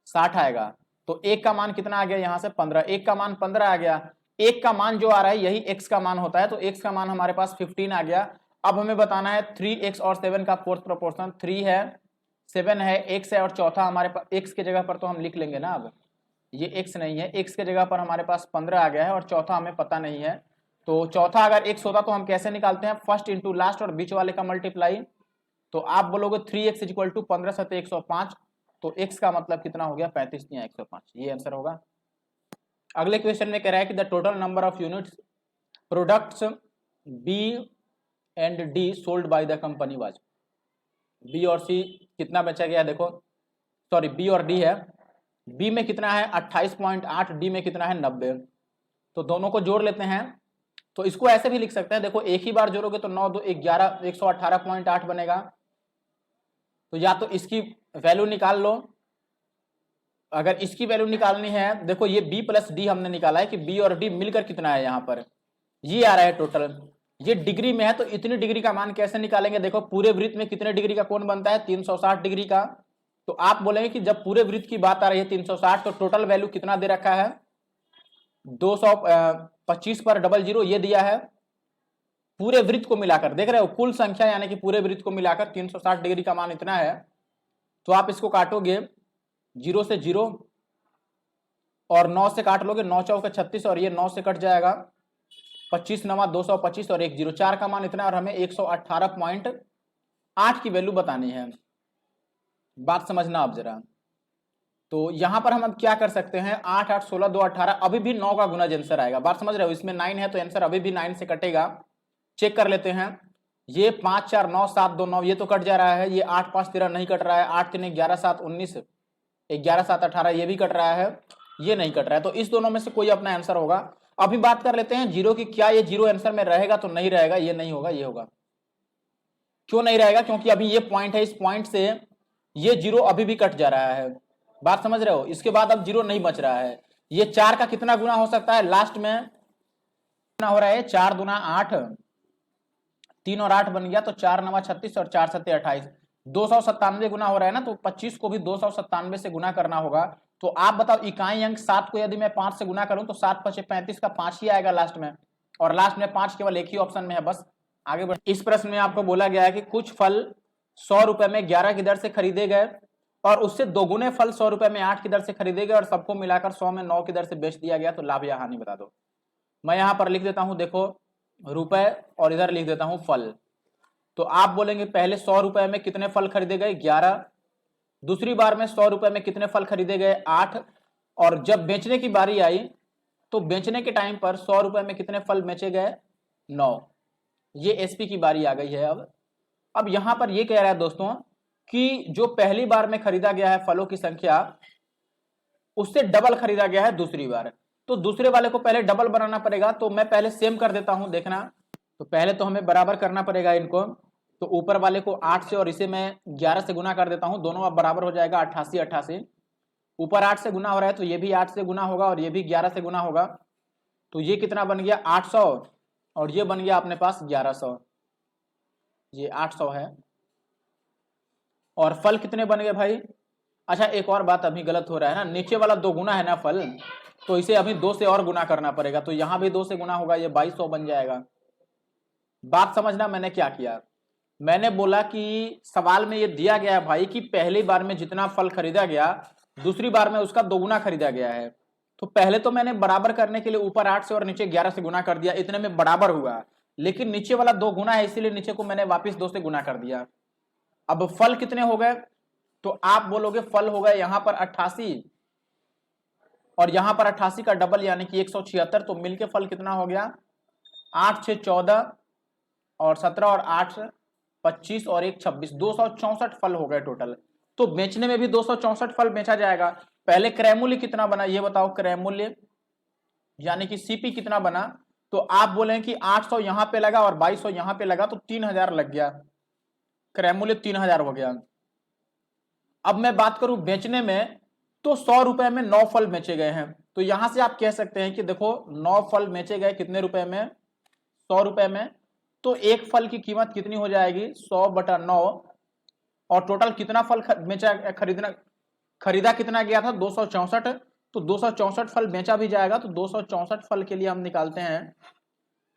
60 आएगा। तो 1 का मान कितना आ गया, यहां से 15, 1 का मान 15 आ गया। 1 का मान जो आ रहा है यही x का मान होता है, तो x का मान हमारे पास 15 आ गया। अब हमें बताना है 3x और 7 का फोर्थ प्रोपोर्शन, 3 है 7 है x है, और चौथा हमारे पास x के जगह पर तो हम लिख लेंगे ना, अब ये x नहीं है, x के जगह पर हमारे पास 15 आ गया है, और चौथा हमें पता नहीं है। तो चौथा अगर x होता तो हम कैसे निकालते हैं, फर्स्ट इंटू लास्ट और बीच वाले का मल्टीप्लाई। तो आप बोलोगे 3x = 15 × 7 = 105, तो x का मतलब कितना हो गया, 35 × 105, ये आंसर होगा। अगले क्वेश्चन में कह रहा है कि the total number of units products B and D sold by the company was. B और C कितना बचा गया, देखो सॉरी B और D है, B में कितना है 28.8, D में कितना है 90, तो दोनों को जोड़ लेते हैं। तो इसको ऐसे भी लिख सकते हैं, देखो एक ही बार जोड़ोगे तो 9 2 11 118.8 बनेगा। तो या तो इसकी वैल्यू निकाल लो, अगर इसकी वैल्यू निकालनी है, देखो ये B + D हमने निकाला है कि B और D मिलकर कितना है, यहाँ पर ये आ रहा है टोटल, ये डिग्री में है, तो इतनी डिग्री का मान कैसे निकालेंगे, देखो पूरे वृत्त में कितने डिग्री का कोण बनता है, 360 डिग्री का। तो आप बोलेंगे कि जब पूरे वृत्त की बात आ रही है 360, तो टोटल वैल्यू कितना दे रखा है, 225 पर 00 ये दिया है। पूरे वृत्त को मिलाकर देख रहे हो, कुल संख्या यानी कि पूरे वृत्त को मिलाकर 360 डिग्री का मान इतना है। तो आप इसको काटोगे 0 से 0 और 9 से काट लोगे, 9 चौके 36, और ये 9 से कट जाएगा, 25 9 225 और 1 0, 4 का मान इतना, और हमें 118.8 की वैल्यू बतानी है। बात समझना आप जरा। तो यहां पर हम अब क्या कर सकते हैं, 8 8 16 2 18, अभी भी 9 का गुना आंसर आएगा। बात समझ रहे हो, इसमें 9 है तो आंसर अभी भी 9 से कटेगा। चेक कर लेते हैं, ये 5 4 9 7 2 9 ये तो कट जा रहा है, ये 8 5 13 नहीं कट रहा है, 8 3 11 7 19 11 7 18 ये भी कट रहा है, ये नहीं कट रहा है। तो इस दोनों में से कोई अपना आंसर होगा। अभी बात कर लेते हैं जीरो की, क्या ये जीरो आंसर में रहेगा? तो नहीं रहेगा, ये नहीं होगा, ये होगा। क्यों नहीं रहेगा? क्योंकि अभी ये पॉइंट है, इस पॉइंट से ये जीरो अभी भी कट जा रहा है। बात समझ रहे हो, इसके बाद अब जीरो नहीं बच रहा है। ये 4 का कितना गुना हो सकता है लास्ट में? कितना हो रहा है? 4 दूना 8, 3 और 8 बन गया तो 4 9 36 और 4 7 28, 297 गुना हो रहा है ना। तो 25 को भी 297 से गुना करना होगा। तो आप बताओ, इकाई अंक 7 को यदि मैं 5 से गुना करूं तो 7 5 35 का 5 ही आएगा लास्ट में, और लास्ट में 5 केवल एक ही ऑप्शन में है। बस आगे बढ़। इस प्रश्न में आपको बोला गया है कि कुछ फल 100 रुपए में 11 की दर से खरीदे गए और उससे दोगुने फल 100 रुपए में 8 की दर से खरीदे गए और सबको मिलाकर 100 में 9 की दर से बेच दिया गया, तो लाभ या हानि बता दो। मैं यहां पर लिख देता हूं, देखो रुपए, और इधर लिख देता हूं फल। तो आप बोलेंगे पहले 100 रुपए में कितने फल खरीदे गए? 11। दूसरी बार में 100 रुपए में कितने फल खरीदे गए? 8। और जब बेचने की बारी आई तो बेचने के टाइम पर 100 रुपए में कितने फल बेचे गए? 9। ये एसपी की बारी आ गई है। अब यहां पर ये कह रहा है दोस्तों कि जो पहली बार में खरीदा गया है फलों की संख्या, उससे डबल खरीदा गया है दूसरी बार। तो दूसरे वाले को पहले डबल बनाना पड़ेगा। तो मैं पहले सेम कर देता हूं, देखना। तो पहले तो हमें बराबर करना पड़ेगा इनको। तो ऊपर वाले को 8 से और इसे मैं 11 से गुना कर देता हूं, दोनों अब बराबर हो जाएगा 88 88। ऊपर 8 से गुना हो रहा है तो ये भी 8 से गुना होगा और ये भी 11 से गुना होगा। तो ये कितना बन गया? 800, और ये बन गया अपने पास 1100। ये 800 है। और फल कितने बन गए भाई? अच्छा, एक और बात अभी गलत हो रहा है ना, नीचे वाला 2 गुना है ना फल, तो इसे अभी 2 से और गुना करना पड़ेगा। तो यहां भी 2 से गुना होगा, ये 2200 बन जाएगा। बात समझना, मैंने क्या किया, मैंने बोला कि सवाल में ये दिया गया है भाई कि पहली बार में जितना फल खरीदा गया दूसरी बार में उसका 2 गुना खरीदा गया है। तो पहले तो मैंने बराबर करने के लिए ऊपर 8 से और नीचे 11 से गुना कर दिया, इतने में बराबर हुआ। लेकिन नीचे वाला 2 गुना है, इसीलिए नीचे को मैंने वापस 2 से गुना कर दिया। अब फल कितने हो गए? तो आप बोलोगे फल हो गए यहां पर 88 और यहां पर 88 का डबल यानी कि 176। तो मिलके फल कितना हो गया? 8 6 14 और 17 और 8 25 और 1 26, 264 फल हो गए टोटल। तो बेचने में भी 264 फल बेचा जाएगा। पहले क्रय मूल्य कितना बना ये बताओ? क्रय मूल्य यानी कि सीपी कितना बना? तो आप बोले कि 800 यहां पे लगा और 2200 यहां पे लगा, तो 3000 लग गया। क्रय मूल्य 3000 हो गया। अब मैं बात करूं बेचने में, तो 100 रुपए में 9 फल बेचे गए हैं। तो यहां से आप कह सकते हैं कि देखो 9 फल बेचे गए कितने रुपए में? 100 रुपए में। तो एक फल की कीमत कितनी हो जाएगी? 100/9। और टोटल कितना फल बेचा खरीदा कितना गया था? 264। तो 264 फल बेचा भी जाएगा। तो 264 फल के लिए हम निकालते हैं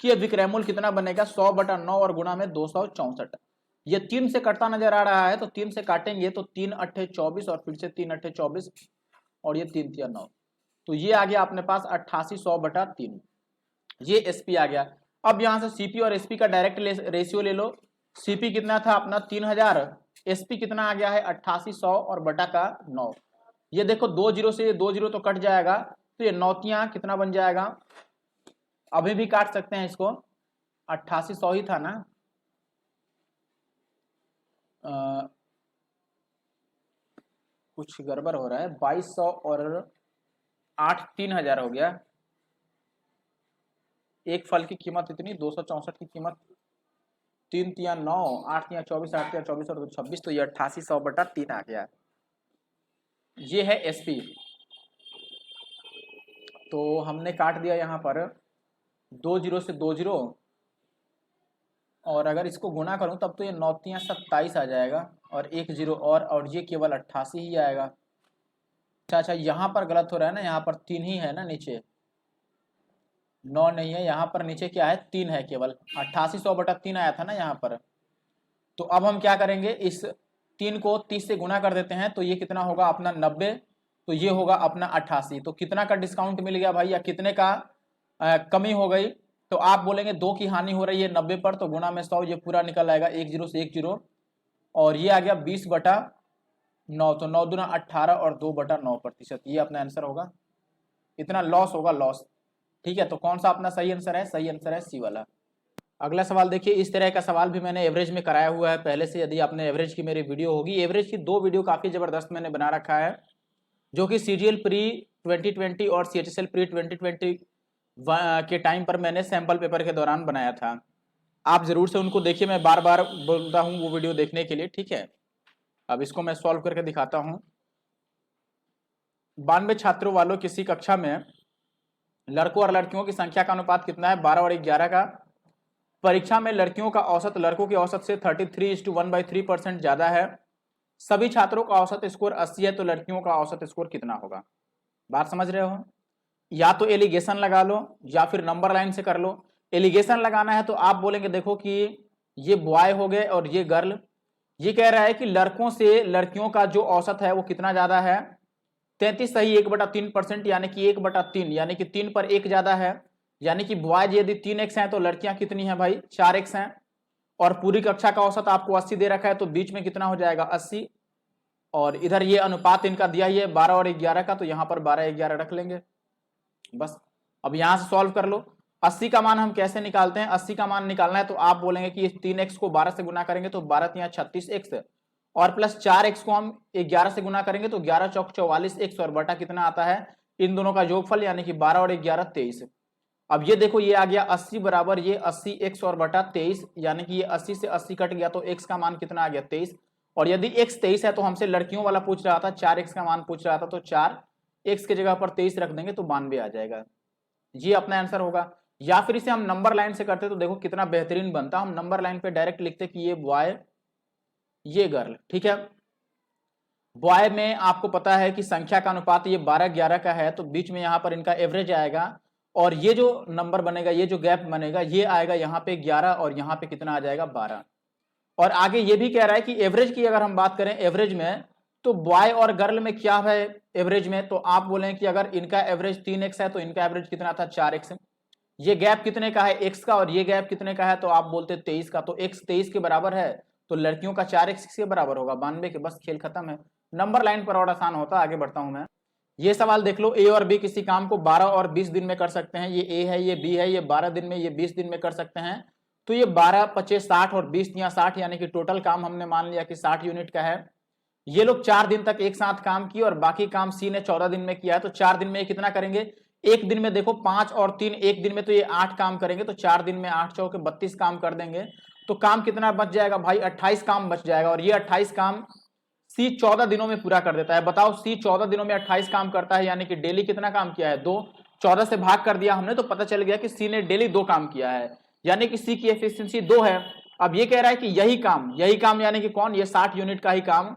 कि विक्रय मूल्य कितना बनेगा? 100/9 और गुणा में 264। ये 3 से कटता नजर आ रहा है, तो 3 से काटेंगे तो 3 8 24 और फिर से 3 8 24 और ये 3 3 9। तो ये आ गया अपने पास 88 100/3। ये एसपी आ गया। अब यहां से सीपी और एसपी का डायरेक्ट रेशियो ले लो। सीपी कितना था अपना? 3000। एसपी कितना आ गया है? 88 100 और बटा का 9। ये देखो 2 जीरो से 2 जीरो तो कट जाएगा, तो ये नौतियां कितना बन जाएगा? अभी भी काट सकते हैं इसको, 88 100 ही था ना। कुछ गड़बड़ हो रहा है। 2200 और 8 3000 हो गया। एक फल की कीमत इतनी, 264 की कीमत 3 3 9, 8 3 24, 8 3 24 और 26, तो ये 88 100/3 आ गया। ये है एसपी। तो हमने काट दिया यहाँ पर 2 जीरो से 2 जीरो, और अगर इसको गुना करूं तब तो ये 9 3 27 आ जाएगा और 1 जीरो और ये केवल 88 ही आएगा। अच्छा, यहाँ पर गलत हो रहा है ना, यहाँ पर 3 ही है ना, नीचे 9 नहीं है, यहाँ पर नीचे क्या है? 3 है केवल। 88 100/3 आया था ना यहाँ पर। तो अब हम क्या करेंगे, इस 3 को 30 से गुना कर देते हैं, तो ये कितना होगा अपना? 90। तो ये होगा अपना 88। तो कितना का डिस्काउंट मिल गया भाई, या कितने का कमी हो गई? तो आप बोलेंगे 2 की हानि हो रही है 90 पर, तो गुना में 100, ये पूरा निकल आएगा 1 जीरो से 1 जीरो, और ये आ गया 9, तो 9 दूना 18 और 2/9%, ये अपना आंसर होगा। इतना लॉस होगा, लॉस। ठीक है, तो कौन सा अपना सही आंसर है? सही आंसर है सी वाला। अगला सवाल देखिए, इस तरह का सवाल भी मैंने एवरेज में कराया हुआ है पहले से। यदि आपने एवरेज की मेरी वीडियो होगी, एवरेज की 2 वीडियो काफी जबरदस्त मैंने बना रखा है, जो कि सीजीएल प्री 2020 और सीएचएसएल प्री 2020 के टाइम पर मैंने सैंपल पेपर के दौरान बनाया था। आप जरूर से उनको देखिए, मैं बार बार बोलता हूँ वो वीडियो देखने के लिए। ठीक है, अब इसको मैं सॉल्व करके दिखाता हूँ। 92 छात्रों वालों किसी कक्षा में लड़कों और लड़कियों की संख्या का अनुपात कितना है? 12 और 11 का। परीक्षा में लड़कियों का औसत लड़कों के औसत से 33:1/3% ज्यादा है। सभी छात्रों का औसत स्कोर 80 है, तो लड़कियों का औसत स्कोर कितना होगा? बात समझ रहे हो? या तो एलिगेशन लगा लो या फिर नंबर लाइन से कर लो। एलिगेशन लगाना है तो आप बोलेंगे देखो कि ये बॉय हो गए और ये गर्ल। ये कह रहा है कि लड़कों से लड़कियों का जो औसत है वो कितना ज्यादा है? 33 सही 1/3%, यानी कि 1/3, यानी कि 3 पर 1 ज्यादा है। यानी कि बॉयज यदि 3x हैं तो लड़कियां कितनी हैं भाई? 4x हैं। और पूरी कक्षा का औसत आपको 80 दे रखा है, तो बीच में कितना हो जाएगा? 80। और इधर ये अनुपात इनका दिया ही है 12 और 11 का, तो यहां पर 12-11 रख लेंगे बस। अब यहां से सॉल्व कर लो। 80 का मान हम कैसे निकालते हैं? 80 का मान निकालना है तो आप बोलेंगे कि 3x को 12 से गुना करेंगे तो 12 × 36x, और प्लस 4x को हम 11 से गुना करेंगे तो 11 चौक 44x, और बटा कितना आता है? इन दोनों का योगफल, यानी कि 12 और 11 23। अब ये देखो, ये आ गया 80 बराबर ये 80x और बटा 23, यानी कि ये 80 से 80 कट गया तो x का मान कितना आ गया? 23। और यदि x 23 है तो हमसे लड़कियों वाला पूछ रहा था, 4x का मान पूछ रहा था, तो 4x की जगह पर 23 रख देंगे तो 92 आ जाएगा। ये अपना आंसर होगा। या फिर इसे हम नंबर लाइन से करते तो देखो कितना बेहतरीन बनता। हम नंबर लाइन पे डायरेक्ट लिखते कि ये बॉय ये गर्ल। ठीक है, बॉय में आपको पता है कि संख्या का अनुपात ये 12-11 का है, तो बीच में यहाँ पर इनका एवरेज आएगा, और ये जो नंबर बनेगा, ये जो गैप बनेगा, ये आएगा यहाँ पे 11, और यहाँ पे कितना आ जाएगा? 12। और आगे ये भी कह रहा है कि एवरेज की अगर हम बात करें, एवरेज में तो बॉय और गर्ल में क्या है एवरेज में? तो आप बोलें कि अगर इनका एवरेज 3x है तो इनका एवरेज कितना था? 4x। ये गैप कितने का है? x का। और ये गैप कितने का है? तो आप बोलते 23 का। तो x 23 के बराबर है, तो लड़कियों का 4x के बराबर होगा 92 के। बस खेल खत्म है। नंबर लाइन पर और आसान होता। आगे बढ़ता हूं मैं। ये सवाल देख लो, ए और बी किसी काम को 12 और 20 दिन में कर सकते हैं। ये ए है, ये बी है, ये 12 दिन में, ये 20 दिन में कर सकते हैं। तो ये 12 25 60 और 20 या 60, यानी कि टोटल काम हमने मान लिया कि 60 यूनिट का है। ये लोग 4 दिन तक एक साथ काम किए और बाकी काम सी ने 14 दिन में किया है। तो 4 दिन में कितना करेंगे? एक दिन में देखो 5 और 3, एक दिन में तो ये 8 काम करेंगे, तो 4 दिन में 8 चौके 32 काम कर देंगे। तो काम कितना बच जाएगा भाई? 28 काम बच जाएगा। और ये 28 काम सी 14 दिनों में पूरा कर देता है। बताओ, सी 14 दिनों में 28 काम करता है, यानी कि डेली कितना काम किया है? 2। 14 से भाग कर दिया हमने तो पता चल गया कि सी ने डेली 2 काम किया है, यानी कि सी की एफिशिएंसी 2 है। अब ये कह रहा है कि यही काम यानी कि कौन? ये 60 यूनिट का ही काम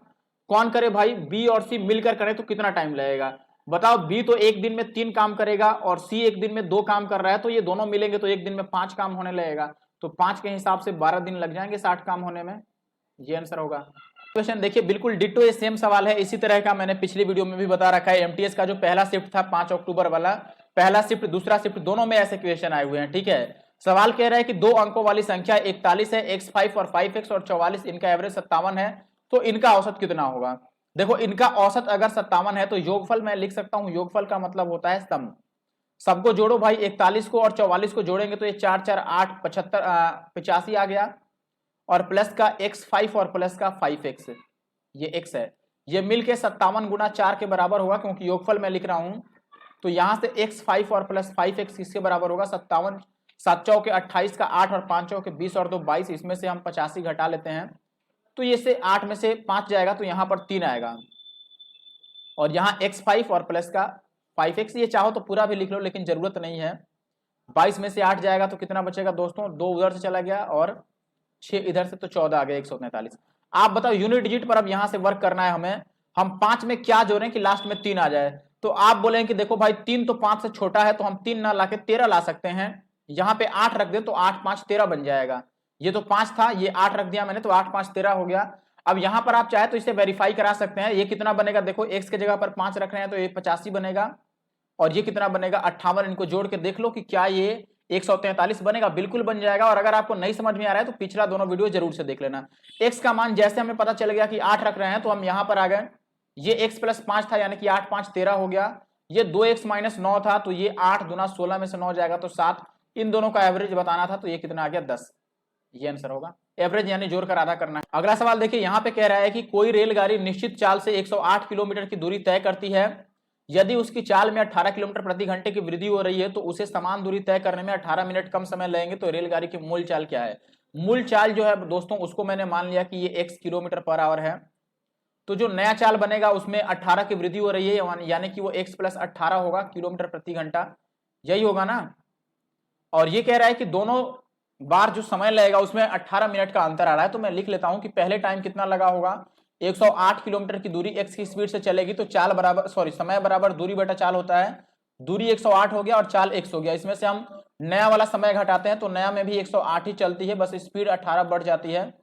कौन करे भाई? बी और सी मिलकर करें तो कितना टाइम लगेगा? बताओ, बी तो एक दिन में 3 काम करेगा और सी एक दिन में 2 काम कर रहा है, तो ये दोनों मिलेंगे तो एक दिन में 5 काम होने लगेगा। तो 5 के हिसाब से 12 दिन लग जाएंगे 60 काम होने में। ये आंसर होगा। क्वेश्चन देखिए, बिल्कुल डिट्टो ये सेम सवाल है। इसी तरह का मैंने पिछली वीडियो में भी बता रखा है। एमटीएस का जो पहला शिफ्ट था 5 अक्टूबर वाला, पहला शिफ्ट दूसरा शिफ्ट दोनों में ऐसे क्वेश्चन आए हुए हैं। ठीक है, सवाल कह रहा है कि 2 अंकों वाली संख्या 41 है, x5 और 5x और 44, इनका एवरेज 57 है, तो इनका औसत कितना होगा? देखो, इनका औसत अगर 57 है तो योगफल मैं लिख सकता हूं। योगफल का मतलब होता है सम। सबको जोड़ो भाई, 41 को और 44 को जोड़ेंगे तो ये 4 4 8 75 85 आ गया, और प्लस का x5 और प्लस का 5x, ये x है, ये मिलके 57 गुना 4 के बराबर होगा, क्योंकि योगफल मैं लिख रहा हूं। तो यहां से x5 और प्लस 5x किसके बराबर होगा? 57। 7 चौके 28 का 8 और 5 चौके 20 और 2 22, इसमें से हम 85 घटा लेते हैं तो ये से 8 में से 5 जाएगा, तो यहां पर 3 आएगा, और यहां x5 और प्लस का 5x, ये चाहो तो पूरा भी लिख लो लेकिन जरूरत नहीं है। 22 में से 8 जाएगा तो कितना बचेगा दोस्तों? 2 उधर से चला गया और 6 इधर से, तो 14 आ गया 143। आप बताओ, यूनिट डिजिट पर अब यहां से वर्क करना है हमें। हम 5 में क्या जोड़ें कि लास्ट में 3 आ जाए? तो आप बोलेंगे कि देखो भाई 3 तो 5 से छोटा है, तो हम 3 ना लाके 13 ला सकते हैं। यहां पे 8 रख दे तो 8 5 13 बन जाएगा। ये तो 5 था, ये 8 रख दिया मैंने, तो 8 5 13 हो गया। अब यहां पर आप चाहे तो इसे वेरीफाई करा सकते हैं। ये कितना बनेगा? देखो, x के जगह पर 5 रख रहे हैं तो ये 85 बनेगा, और ये कितना बनेगा? 58। इनको जोड़ के देख लो कि क्या ये 143 बनेगा। बिल्कुल बन जाएगा। और अगर आपको नहीं समझ में आ रहा है तो पिछला दोनों वीडियो जरूर से देख लेना। x का मान जैसे हमें पता चल गया कि 8 रख रहे हैं, तो हम यहां पर आ गए ये x प्लस 5 था यानी कि 8 5 13 हो गया, ये 2x माइनस 9 था तो ये 8 दूना 16 में से 9 जाएगा तो 7, इन दोनों का एवरेज बताना था तो ये कितना आ गया 10, ये आंसर होगा। एवरेज यानी जोड़कर आधा करना है। अगला सवाल देखिए, यहां पे कह रहा है कि कोई रेलगाड़ी निश्चित चाल से 108 किलोमीटर की दूरी तय करती है, यदि उसकी चाल में 18 किलोमीटर प्रति घंटे की वृद्धि हो रही है तो उसे समान दूरी तय करने में 18 मिनट कम समय लगेंगे, तो रेलगाड़ी की मूल चाल क्या है? मूल चाल जो है दोस्तों उसको मैंने मान लिया कि ये x किलोमीटर पर आवर है, तो जो नया चाल बनेगा उसमें 18 की वृद्धि हो रही है यानी कि वो x प्लस 18 होगा किलोमीटर प्रति घंटा, यही होगा ना। और ये कह रहा है कि दोनों बार जो समय लगेगा उसमें 18 मिनट का अंतर आ रहा है, तो मैं लिख लेता हूं कि पहले टाइम कितना लगा होगा, 108 किलोमीटर की दूरी x की स्पीड से चलेगी तो चाल बराबर समय बराबर दूरी बटा चाल होता है, दूरी 108 हो गया और चाल x हो गया, इसमें से हम नया वाला समय घटाते हैं तो नया में भी 108 ही चलती है, बस स्पीड 18 बढ़ जाती है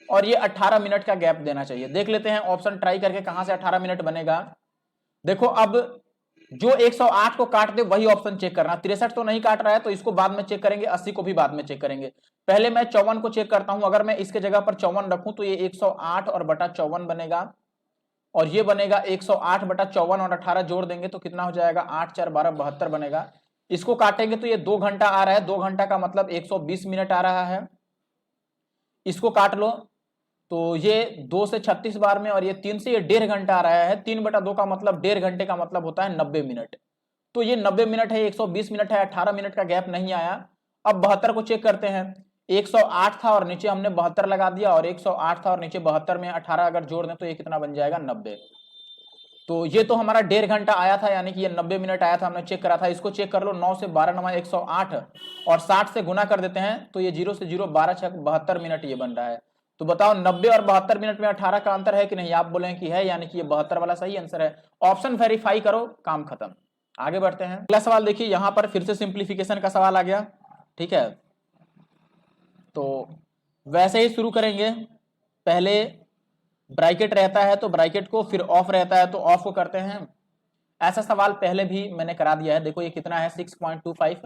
और ये 18 मिनट का गैप देना चाहिए। देख लेते हैं ऑप्शन ट्राई करके कहां से 18 मिनट बनेगा। देखो अब जो 108 को काट दे वही ऑप्शन चेक करना, 63 तो नहीं काट रहा है तो इसको बाद में चेक करेंगे, 80 को भी बाद में चेक करेंगे। पहले मैं 54 को चेक करता हूं, अगर मैं इसके जगह पर 54 रखूं तो ये 108 और बटा 54 बनेगा और ये बनेगा 108 बटा 54 और 18 जोड़ देंगे तो कितना हो जाएगा 8 4 12 72 बनेगा। इसको काटेंगे तो ये 2 घंटा आ रहा है, 2 घंटा का मतलब 120 मिनट आ रहा है। इसको काट लो तो ये 2 से 36 बार में और ये 3 से ये 1.5 घंटा आ रहा है, 3 बटा 2 का मतलब 1.5 घंटे का मतलब होता है 90 मिनट, तो ये 90 मिनट है, 120 मिनट है, 18 मिनट का गैप नहीं आया। अब 72 को चेक करते हैं, 108 था और नीचे हमने 72 लगा दिया और 108 था और नीचे 72 में 18 अगर जोड़ दें तो ये कितना बन जाएगा 90, तो ये तो हमारा 1.5 घंटा आया था यानी कि ये 90 मिनट आया था, हमने चेक करा था। इसको चेक कर लो, 9 से 12 9 108 और 60 से गुना कर देते हैं तो ये 0 से 0 12 6 72 मिनट ये बन रहा है। तो बताओ 90 और 72 मिनट में 18 का अंतर है कि नहीं, आप बोलें कि है, यानी कि ये 72 वाला सही आंसर है। ऑप्शन वेरीफाई करो, काम खत्म। आगे बढ़ते हैं, अगला सवाल देखिए, यहां पर फिर से सिंप्लीफिकेशन का सवाल आ गया, ठीक है। तो वैसे ही शुरू करेंगे, पहले ब्रैकेट रहता है तो ब्रैकेट को, फिर ऑफ रहता है तो ऑफ को करते हैं। ऐसा सवाल पहले भी मैंने करा दिया है, देखो ये कितना है 6.25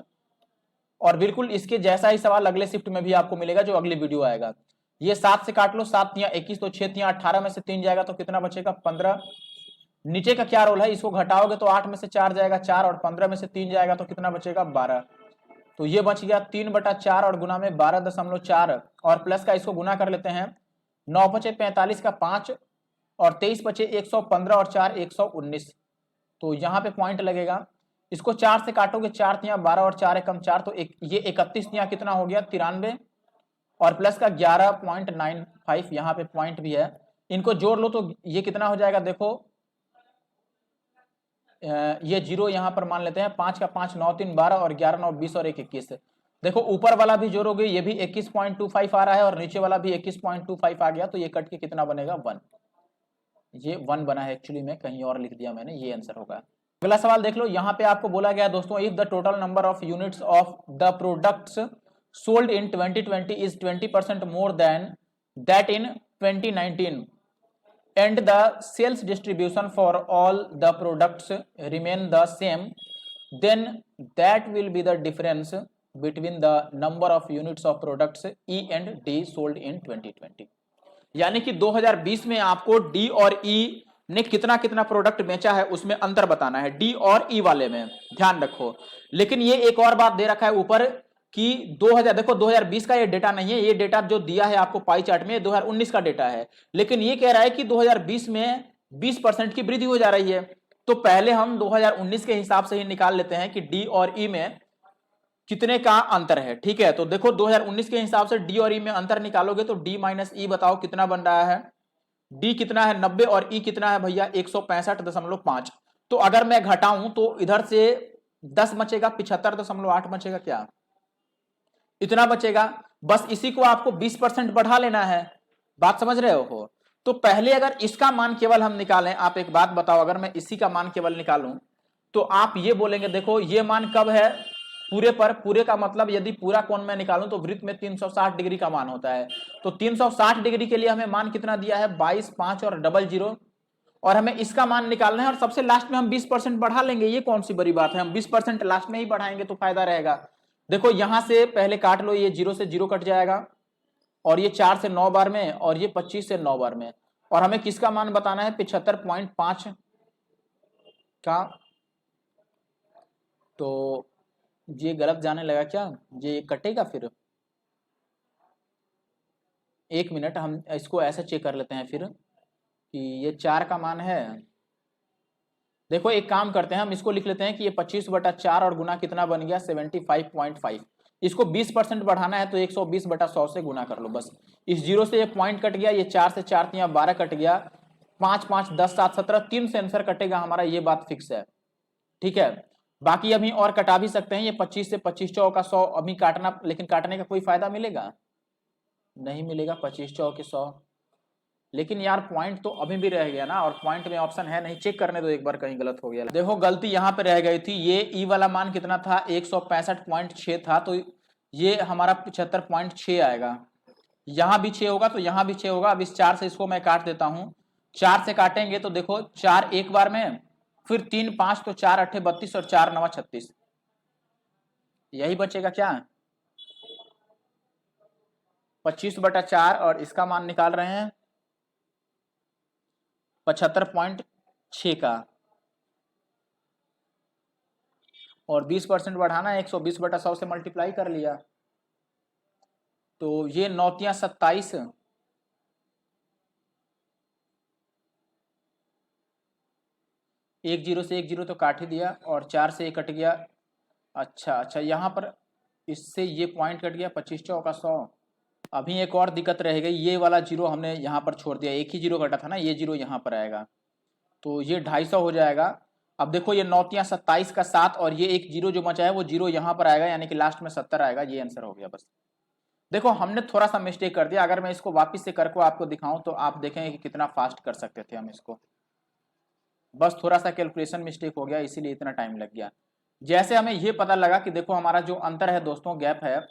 और बिल्कुल इसके जैसा ही सवाल अगले शिफ्ट में भी आपको मिलेगा जो अगली वीडियो आएगा। ये 7 से काट लो, 7 तिया 21 तो 6 तिया 18 में से 3 जाएगा तो कितना बचेगा 15। नीचे का क्या रोल है, इसको घटाओगे तो 8 में से 4 जाएगा 4 और 15 में से 3 जाएगा तो कितना बचेगा 12, तो ये बच गया 3 बटा 4 और गुना में 12.4 और प्लस का इसको गुना कर लेते हैं, 9 बचे 45 का 5 और 23 बचे 115 और 4 119, तो यहाँ पे पॉइंट लगेगा। इसको 4 से काटोगे, 4 तिया 12 और 4 एकम 4 तो ये 31 तिया कितना हो गया 93 और प्लस का 11.95, यहाँ पे पॉइंट भी है, इनको जोड़ लो तो ये कितना हो जाएगा, देखो ये 0 यहाँ पर मान लेते हैं, 5 का 5 9 3 12 और 11 9 20 और 1 21, देखो ऊपर वाला भी जोड़ोगे ये भी 21.25 आ रहा है और नीचे वाला भी 21.25 आ गया, तो ये कट के कितना बनेगा 1, ये 1 बना है, एक्चुअली में कहीं और लिख दिया मैंने, ये आंसर होगा। अगला सवाल देख लो, यहाँ पे आपको बोला गया दोस्तों, if the total number of units of the products sold in 2020 is 20% more than that in 2019 and the sales distribution for all the products remain the same, then that will be the difference between the number of units of products E and D sold in 2020। यानी कि 2020 में आपको D और ई ने कितना कितना product बेचा है उसमें अंतर बताना है, डी और ई वाले में, ध्यान रखो। लेकिन ये एक और बात दे रखा है ऊपर कि 2000, देखो 2020 का ये डेटा नहीं है, ये डेटा जो दिया है आपको पाई चार्ट में 2019 का डेटा है, लेकिन ये कह रहा है कि 2020 में 20% की वृद्धि हो जा रही है, तो पहले हम 2019 के हिसाब से ही निकाल लेते हैं कि डी और ई में कितने का अंतर है, ठीक है। तो देखो 2019 के हिसाब से डी और ई में अंतर निकालोगे तो डी माइनस ई बताओ कितना बन रहा है, डी कितना है 90 और ई कितना है भैया 165.5, तो अगर मैं घटाऊं तो इधर से 10 बचेगा, 75.8 बचेगा, क्या इतना बचेगा, बस इसी को आपको 20% बढ़ा लेना है, बात समझ रहे हो। तो पहले अगर इसका मान केवल हम निकालें, आप एक बात बताओ, अगर मैं इसी का मान केवल निकालूं तो आप ये बोलेंगे, देखो ये मान कब है पूरे पर, पूरे का मतलब यदि पूरा कोण मैं निकालूं तो वृत्त में 360 डिग्री का मान होता है, तो 360 डिग्री के लिए हमें मान कितना दिया है 22 5 और 00 और हमें इसका मान निकालना है और सबसे लास्ट में हम 20% बढ़ा लेंगे, ये कौन सी बड़ी बात है, हम 20% लास्ट में ही बढ़ाएंगे तो फायदा रहेगा। देखो यहां से पहले काट लो, ये 0 से 0 कट जाएगा और ये 4 से 9 बार में और ये 25 से 9 बार में, और हमें किसका मान बताना है, 75.5 का। तो ये गलत जाने लगा क्या, ये कटेगा फिर। एक मिनट, हम इसको ऐसे चेक कर लेते हैं फिर कि ये 4 का मान है। देखो एक काम करते हैं, हम इसको लिख लेते हैं कि ये 25/4 और गुना कितना बन गया 75.5। इसको 20% बढ़ाना है तो 120/100 से गुना कर लो बस। इस जीरो से ये पॉइंट कट गया, ये 4 से 4 3 12 कट गया, 5 5 10 7 17 3 से आंसर कटेगा हमारा, ये बात फिक्स है। ठीक है, बाकी अभी और कटा भी सकते हैं, ये 25 से 25 चौका 100 अभी काटना, लेकिन काटने का कोई फायदा मिलेगा नहीं मिलेगा, 25 चौके 100। लेकिन यार पॉइंट तो अभी भी रह गया ना, और पॉइंट में ऑप्शन है नहीं, चेक करने दो एक बार कहीं गलत हो गया। देखो गलती यहाँ पे रह गई थी, ये ई वाला मान कितना था 165.6 था, तो ये हमारा 75.6 आएगा। यहाँ भी 6 होगा तो यहाँ भी 6 होगा। अब इस 4 से इसको मैं काट देता हूँ, 4 से काटेंगे तो देखो 4 एक बार में, फिर 3 5 तो 4 8 32 और 4 9 36, यही बचेगा क्या 25/4, और इसका मान निकाल रहे हैं 75.6 का, और 20% बढ़ाना है, 120/100 से मल्टीप्लाई कर लिया, तो ये 9 तियां 27, एक जीरो से एक जीरो तो काट ही दिया, और 4 से 1 कट गया। अच्छा यहाँ पर इससे ये पॉइंट कट गया, 25 चौका 100। अभी एक और दिक्कत रह गई, ये वाला जीरो हमने यहाँ पर छोड़ दिया, एक ही जीरो कटा था ना, ये जीरो यहाँ पर आएगा तो ये 250 हो जाएगा। अब देखो ये 9 तियां 27 का 7, और ये एक जीरो जो बचा है वो जीरो यहाँ पर आएगा, यानी कि लास्ट में 70 आएगा, ये आंसर हो गया बस। देखो हमने थोड़ा सा मिस्टेक कर दिया, अगर मैं इसको वापस से करके आपको दिखाऊं तो आप देखेंगे कि कितना फास्ट कर सकते थे हम इसको, बस थोड़ा सा कैलकुलेशन मिस्टेक हो गया इसीलिए इतना टाइम लग गया। जैसे हमें ये पता लगा कि देखो हमारा जो अंतर है दोस्तों, गैप है,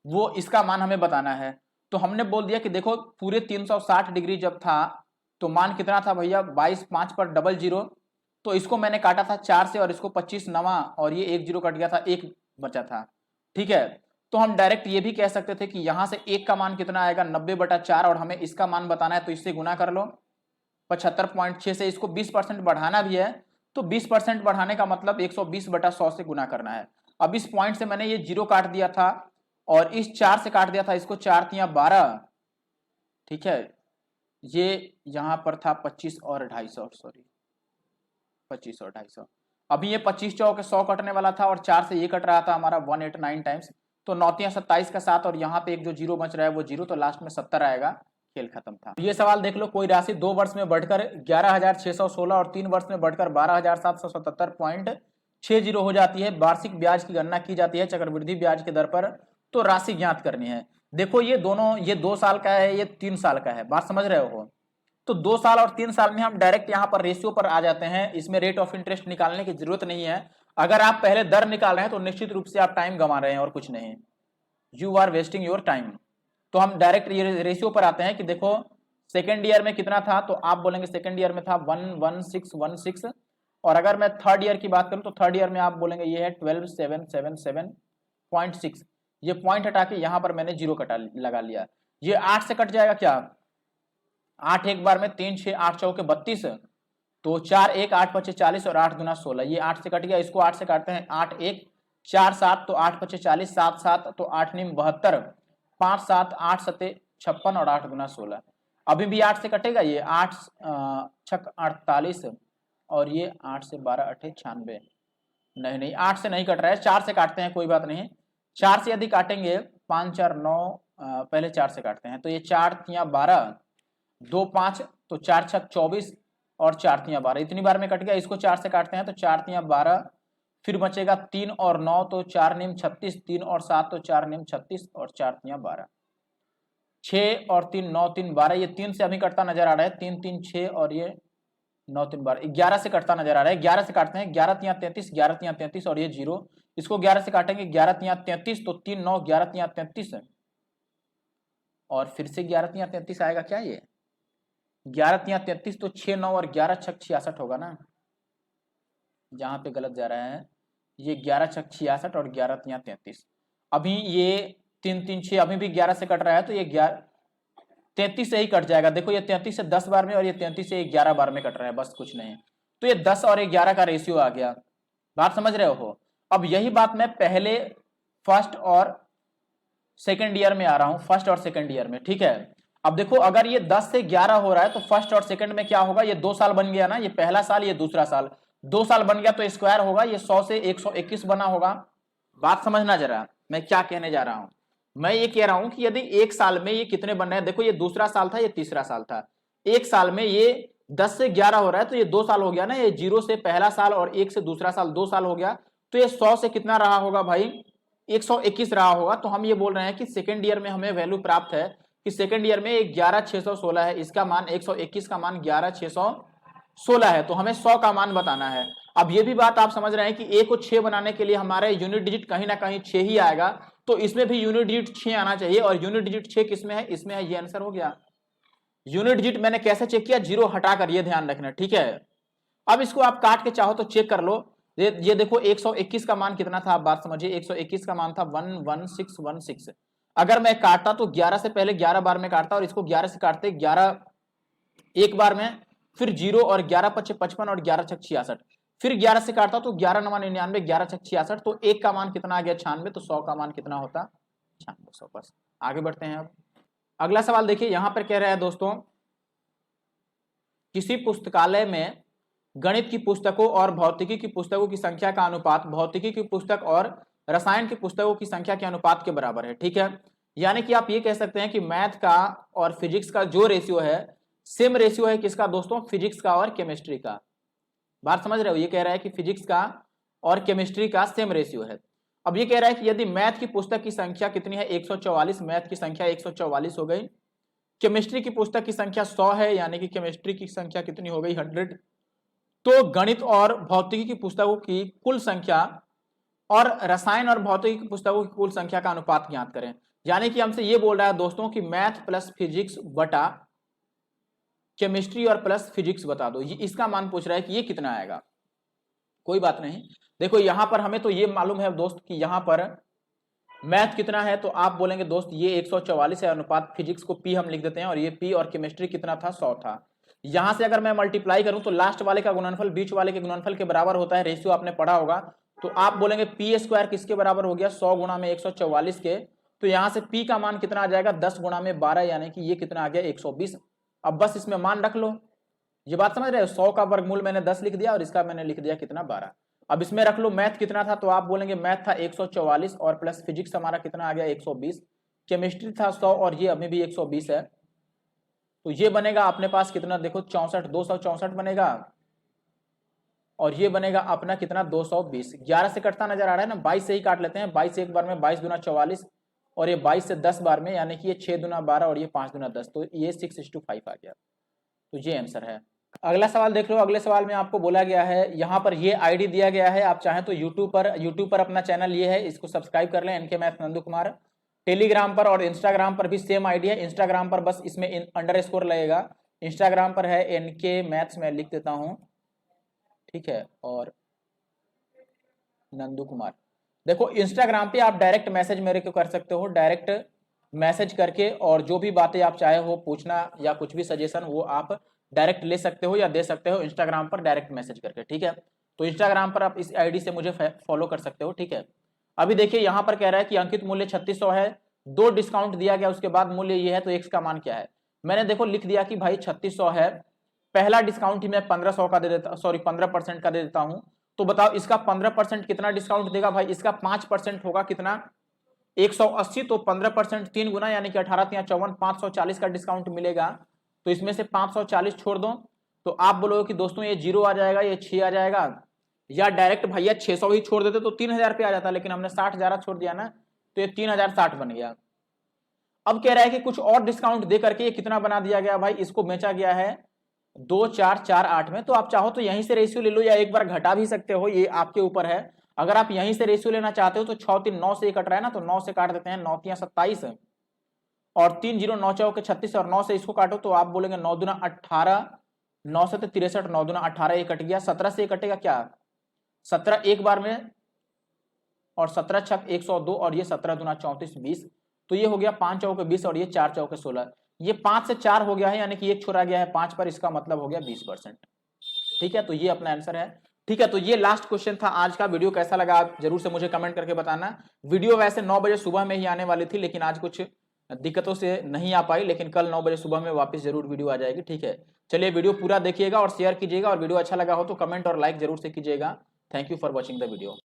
वो इसका मान हमें बताना है, तो हमने बोल दिया कि देखो पूरे 360 डिग्री जब था तो मान कितना था भैया 22 5 पर डबल जीरो, तो इसको मैंने काटा था 4 से, और इसको 25 नवा, और ये एक जीरो कट गया था, एक बचा था। ठीक है, तो हम डायरेक्ट ये भी कह सकते थे कि यहां से एक का मान कितना आएगा 90/4, और हमें इसका मान बताना है तो इससे गुना कर लो 75.6 से। इसको 20% बढ़ाना भी है तो 20% बढ़ाने का मतलब 120/100 से गुना करना है। अब इस पॉइंट से मैंने ये जीरो काट दिया था, और इस 4 से काट दिया था, इसको 4 तियां 12। ठीक है, ये यहां पर था 25 और 250, सॉरी 25 और 250। अभी ये 25 चौके 100 कटने वाला था, और 4 से ये कट रहा था हमारा 189 टाइम्स, तो 9 तियां 27 का 7, और यहाँ पे एक जो जीरो बच रहा है वो जीरो, तो लास्ट में 70 आएगा, खेल खत्म था। ये सवाल देख लो, कोई राशि 2 वर्ष में बढ़कर 11,616 और 3 वर्ष में बढ़कर 12,777.60 हो जाती है, वार्षिक ब्याज की गणना की जाती है चक्रवृद्धि ब्याज के दर पर, तो राशि ज्ञात करनी है। देखो ये दोनों, ये 2 साल का है, ये 3 साल का है, बात समझ रहे हो। तो 2 साल और 3 साल में हम डायरेक्ट यहाँ पर रेशियो पर आ जाते हैं, इसमें रेट ऑफ इंटरेस्ट निकालने की जरूरत नहीं है। अगर आप पहले दर निकाल रहे हैं तो निश्चित रूप से आप टाइम गंवा रहे हैं और कुछ नहीं, you are wasting your time. तो हम डायरेक्ट ये रेशियो पर आते हैं कि देखो सेकेंड ईयर में कितना था, तो आप बोलेंगे सेकेंड ईयर में था 11616, और अगर मैं थर्ड ईयर की बात करूं तो थर्ड ईयर में आप बोलेंगे ये है 12777.6। ये पॉइंट हटा के यहां पर मैंने जीरो कटा लगा लिया, ये 8 से कट जाएगा क्या, 8 एक बार में, 3 6 8 चौके 32, तो 4 1 8 5 40 और 8 गुना 16, ये 8 से कट गया, इसको 8 से काटते हैं, 8 1 4 7 तो 8 5 40, 7 7 तो 8 9 72, 5 7 8 7 56 और 8 गुना 16। अभी भी 8 से कटेगा, ये 8 6 48, और ये 8 से 12 8 96, नहीं 8 से नहीं कट रहा है, 4 से काटते हैं, कोई बात नहीं, 4 से यदि काटेंगे 5 4 9, पहले 4 से काटते हैं, तो ये 4 तियां 12, 2 5 तो 4 6 24, और 4 तियां 12, इतनी बार में कट गया। इसको 4 से काटते हैं तो 4 तियां 12, फिर बचेगा 3 और 9 तो 4 निम 36, 3 और 7 तो 4 निम 36, और 4 तियां 12, 6 और 3 9 3 12, ये 3 से अभी कटता नजर आ रहा है, 3 3 6, और ये 9 3 12, 11 से कटता नजर आ रहा है, 11 से काटते हैं, 11 तियां 33, 11 तियां 33, और ये जीरो, इसको 11 से काटेंगे, 11 तियां 33, तो 3 9 11 तियां 33, और फिर से 11 तियां 33 आएगा क्या, ये 11 तियां 33, तो 6 9 और 11 6 66 होगा ना, जहां पे गलत जा रहा है, ये 11 6 66 और 11 तियां 33। अभी ये 3 3 6 अभी भी 11 से कट रहा है, तो ये 11 33 से ही कट जाएगा। देखो ये 33 से 10 बार में और ये 33 से 11 बार में कट रहा है, बस कुछ नहीं। तो ये 10 और 11 का रेशियो आ गया। बात समझ रहे हो? अब यही बात मैं पहले फर्स्ट और सेकेंड ईयर में आ रहा हूं, फर्स्ट और सेकेंड ईयर में, ठीक है। अब देखो अगर ये 10 से 11 हो रहा है तो फर्स्ट और सेकेंड में क्या होगा, ये 2 साल बन गया ना, ये पहला साल ये दूसरा साल, 2 साल बन गया तो स्क्वायर होगा, ये 100 से 121 बना होगा। बात समझना जरा मैं क्या कहने जा रहा हूं। मैं ये कह रहा हूं कि यदि एक साल में ये कितने बन रहे हैं, देखो ये दूसरा साल था, ये तीसरा साल था, एक साल में ये 10 से 11 हो रहा है तो ये 2 साल हो गया ना, ये 0 से पहला साल और 1 से दूसरा साल 2 साल हो गया, तो ये 100 से कितना रहा होगा भाई, 121 रहा होगा। तो हम ये बोल रहे हैं कि सेकेंड ईयर में हमें वैल्यू प्राप्त है कि सेकेंड ईयर में 11616 है, इसका मान 121 का मान 11616 है, तो हमें 100 का मान बताना है। अब ये भी बात आप समझ रहे हैं कि a को 6 बनाने के लिए हमारे यूनिट डिजिट कहीं ना कहीं 6 ही आएगा, तो इसमें भी यूनिट डिजिट 6 आना चाहिए, और यूनिट डिजिट 6 किसमें है, इसमें है, ये आंसर हो गया। यूनिट डिजिट मैंने कैसे चेक किया, 0 हटाकर, ये ध्यान रखना, ठीक है। अब इसको आप काट के चाहो तो चेक कर लो, ये देखो 121 का मान कितना था, आप बात समझिए, 121 का मान था 11616। अगर मैं काटता तो 11 से पहले 11 बार में काटता, और इसको 11 से काटते 11 एक बार में, फिर 0 और 11 पच्चे 55 और 11 छक 66, फिर 11 से काटता तो 11 9 99, 11 छक 66, तो 1 का मान कितना आ गया 96, तो 100 का मान कितना होता 96। बस आगे बढ़ते हैं। अब अगला सवाल देखिए, यहां पर कह रहे हैं दोस्तों, किसी पुस्तकालय में गणित की पुस्तकों और भौतिकी की पुस्तकों की संख्या का अनुपात भौतिकी की पुस्तक और रसायन की पुस्तकों की संख्या के अनुपात के बराबर है, ठीक है। यानी कि आप ये कह सकते हैं कि मैथ का और फिजिक्स का जो रेशियो है, सेम रेशियो है किसका दोस्तों, फिजिक्स का और केमिस्ट्री का। बात समझ रहे हो, ये कह रहा है कि फिजिक्स का और केमिस्ट्री का सेम रेशियो है। अब ये कह रहा है कि यदि मैथ की पुस्तक की संख्या कितनी है, 144, मैथ की संख्या 144 हो गई, केमिस्ट्री की पुस्तक की संख्या 100 है, यानी कि केमिस्ट्री की संख्या कितनी हो गई 100, तो गणित और भौतिकी की पुस्तकों की कुल संख्या और रसायन और भौतिकी की पुस्तकों की कुल संख्या का अनुपात ज्ञात करें। यानी कि हमसे ये बोल रहा है दोस्तों कि मैथ प्लस फिजिक्स बटा केमिस्ट्री और प्लस फिजिक्स बता दो, ये इसका मान पूछ रहा है कि ये कितना आएगा। कोई बात नहीं, देखो यहां पर हमें तो ये मालूम है दोस्त कि यहां पर मैथ कितना है, तो आप बोलेंगे दोस्त ये 144 है, अनुपात फिजिक्स को पी हम लिख देते हैं, और ये पी, और केमिस्ट्री कितना था 100 था। यहां से अगर मैं मल्टीप्लाई करूं तो लास्ट वाले का गुणनफल बीच वाले के गुणनफल के बराबर होता है, रेशियो आपने पढ़ा होगा। तो आप बोलेंगे पी स्क्वायर किसके बराबर हो गया, 100 गुणा में 144 के, तो यहां से पी का मान कितना आ जाएगा 10 गुणा में 12, यानी कि ये कितना आ गया 120। अब बस इसमें मान रख लो, ये बात समझ रहे हो, 100 का वर्गमूल मैंने 10 लिख दिया और इसका मैंने लिख दिया कितना 12। अब इसमें रख लो मैथ कितना था, तो आप बोलेंगे मैथ था 144 और प्लस फिजिक्स हमारा कितना आ गया 120, केमिस्ट्री था 100 और ये अभी भी 120 है, तो ये बनेगा अपने पास कितना, देखो 64, 264 बनेगा, और ये बनेगा अपना कितना 220। 11 से कटता नजर आ रहा है ना, 22 से ही काट लेते हैं, 22 एक बार में 22 दूना 44, और ये 22 से 10 बार में, यानी कि ये 6 दूना 12 और ये 5 दूना 10, तो ये 6:5 आ गया, तो ये आंसर है। अगला सवाल देख लो, अगले सवाल में आपको बोला गया है, यहाँ पर ये आईडी दिया गया है, आप चाहें तो यूट्यूब पर अपना चैनल ये है, इसको सब्सक्राइब कर लें, NK math Nandu Kumar. Telegram पर और इंस्टाग्राम पर भी सेम आईडी है, इंस्टाग्राम पर बस इसमें अंडरस्कोर लगेगा, इंस्टाग्राम पर है एनके मैथ्स, में लिख देता हूं, ठीक है, और नंदू कुमार। देखो इंस्टाग्राम पे आप डायरेक्ट मैसेज मेरे को कर सकते हो, डायरेक्ट मैसेज करके, और जो भी बातें आप चाहे हो पूछना या कुछ भी सजेशन वो आप डायरेक्ट ले सकते हो या दे सकते हो इंस्टाग्राम पर डायरेक्ट मैसेज करके, ठीक है। तो इंस्टाग्राम पर आप इस आईडी से मुझे फॉलो कर सकते हो, ठीक है। अभी देखिए यहाँ पर कह रहा है कि अंकित मूल्य 3600 है, 2 डिस्काउंट दिया गया, उसके बाद मूल्य ये है, तो एक्स का मान क्या है। मैंने देखो लिख दिया कि भाई 3600 है, पहला डिस्काउंट ही मैं 1500 का दे देता, सॉरी 15% का दे देता हूं, तो बताओ इसका 15% कितना डिस्काउंट देगा भाई, इसका 5% होगा कितना 180, तो 15% 3 गुना, यानी कि 18 × 54, 540 का डिस्काउंट मिलेगा, तो इसमें से 540 छोड़ दो, तो आप बोलोगे कि दोस्तों ये 0 आ जाएगा, ये 6 आ जाएगा, या डायरेक्ट भैया 600 ही छोड़ देते तो 3000 पे आ जाता, लेकिन हमने 60 ज्यादा छोड़ दिया ना, तो ये 3060 बन गया। अब कह रहा है कि कुछ और डिस्काउंट दे करके ये कितना बना दिया गया भाई, इसको बेचा गया है 2448 में। तो आप चाहो तो यहीं से रेशियो ले लो, या एक बार घटा भी सकते हो, ये आपके ऊपर है। अगर आप यहीं से रेशियो लेना चाहते हो तो 6 3 9 से कट रहा है ना, तो 9 से काट देते हैं, 9 3 27 और 3 0 9 4 36, और 9 से इसको काटो तो आप बोलेंगे 9 दूना 18, 9 से 63, 9 दूना 18, ये कट गया। 17 से कटेगा क्या, 17 एक बार में, और 17 छक 102, और ये 17 दूना 34 20, तो ये हो गया 5 चौके 20 और ये 4 चौके 16। ये 5 से 4 हो गया है, यानी कि एक छोड़ा गया है 5 पर, इसका मतलब हो गया 20%। ठीक है, तो ये अपना आंसर है। ठीक है, तो ये लास्ट क्वेश्चन था आज का। वीडियो कैसा लगा आप जरूर से मुझे कमेंट करके बताना। वीडियो वैसे 9 बजे सुबह में ही आने वाली थी, लेकिन आज कुछ दिक्कतों से नहीं आ पाई, लेकिन कल 9 बजे सुबह में वापस जरूर वीडियो आ जाएगी। ठीक है, चलिए वीडियो पूरा देखिएगा और शेयर कीजिएगा, और वीडियो अच्छा लगा हो तो कमेंट और लाइक जरूर से कीजिएगा। Thank you for watching the video.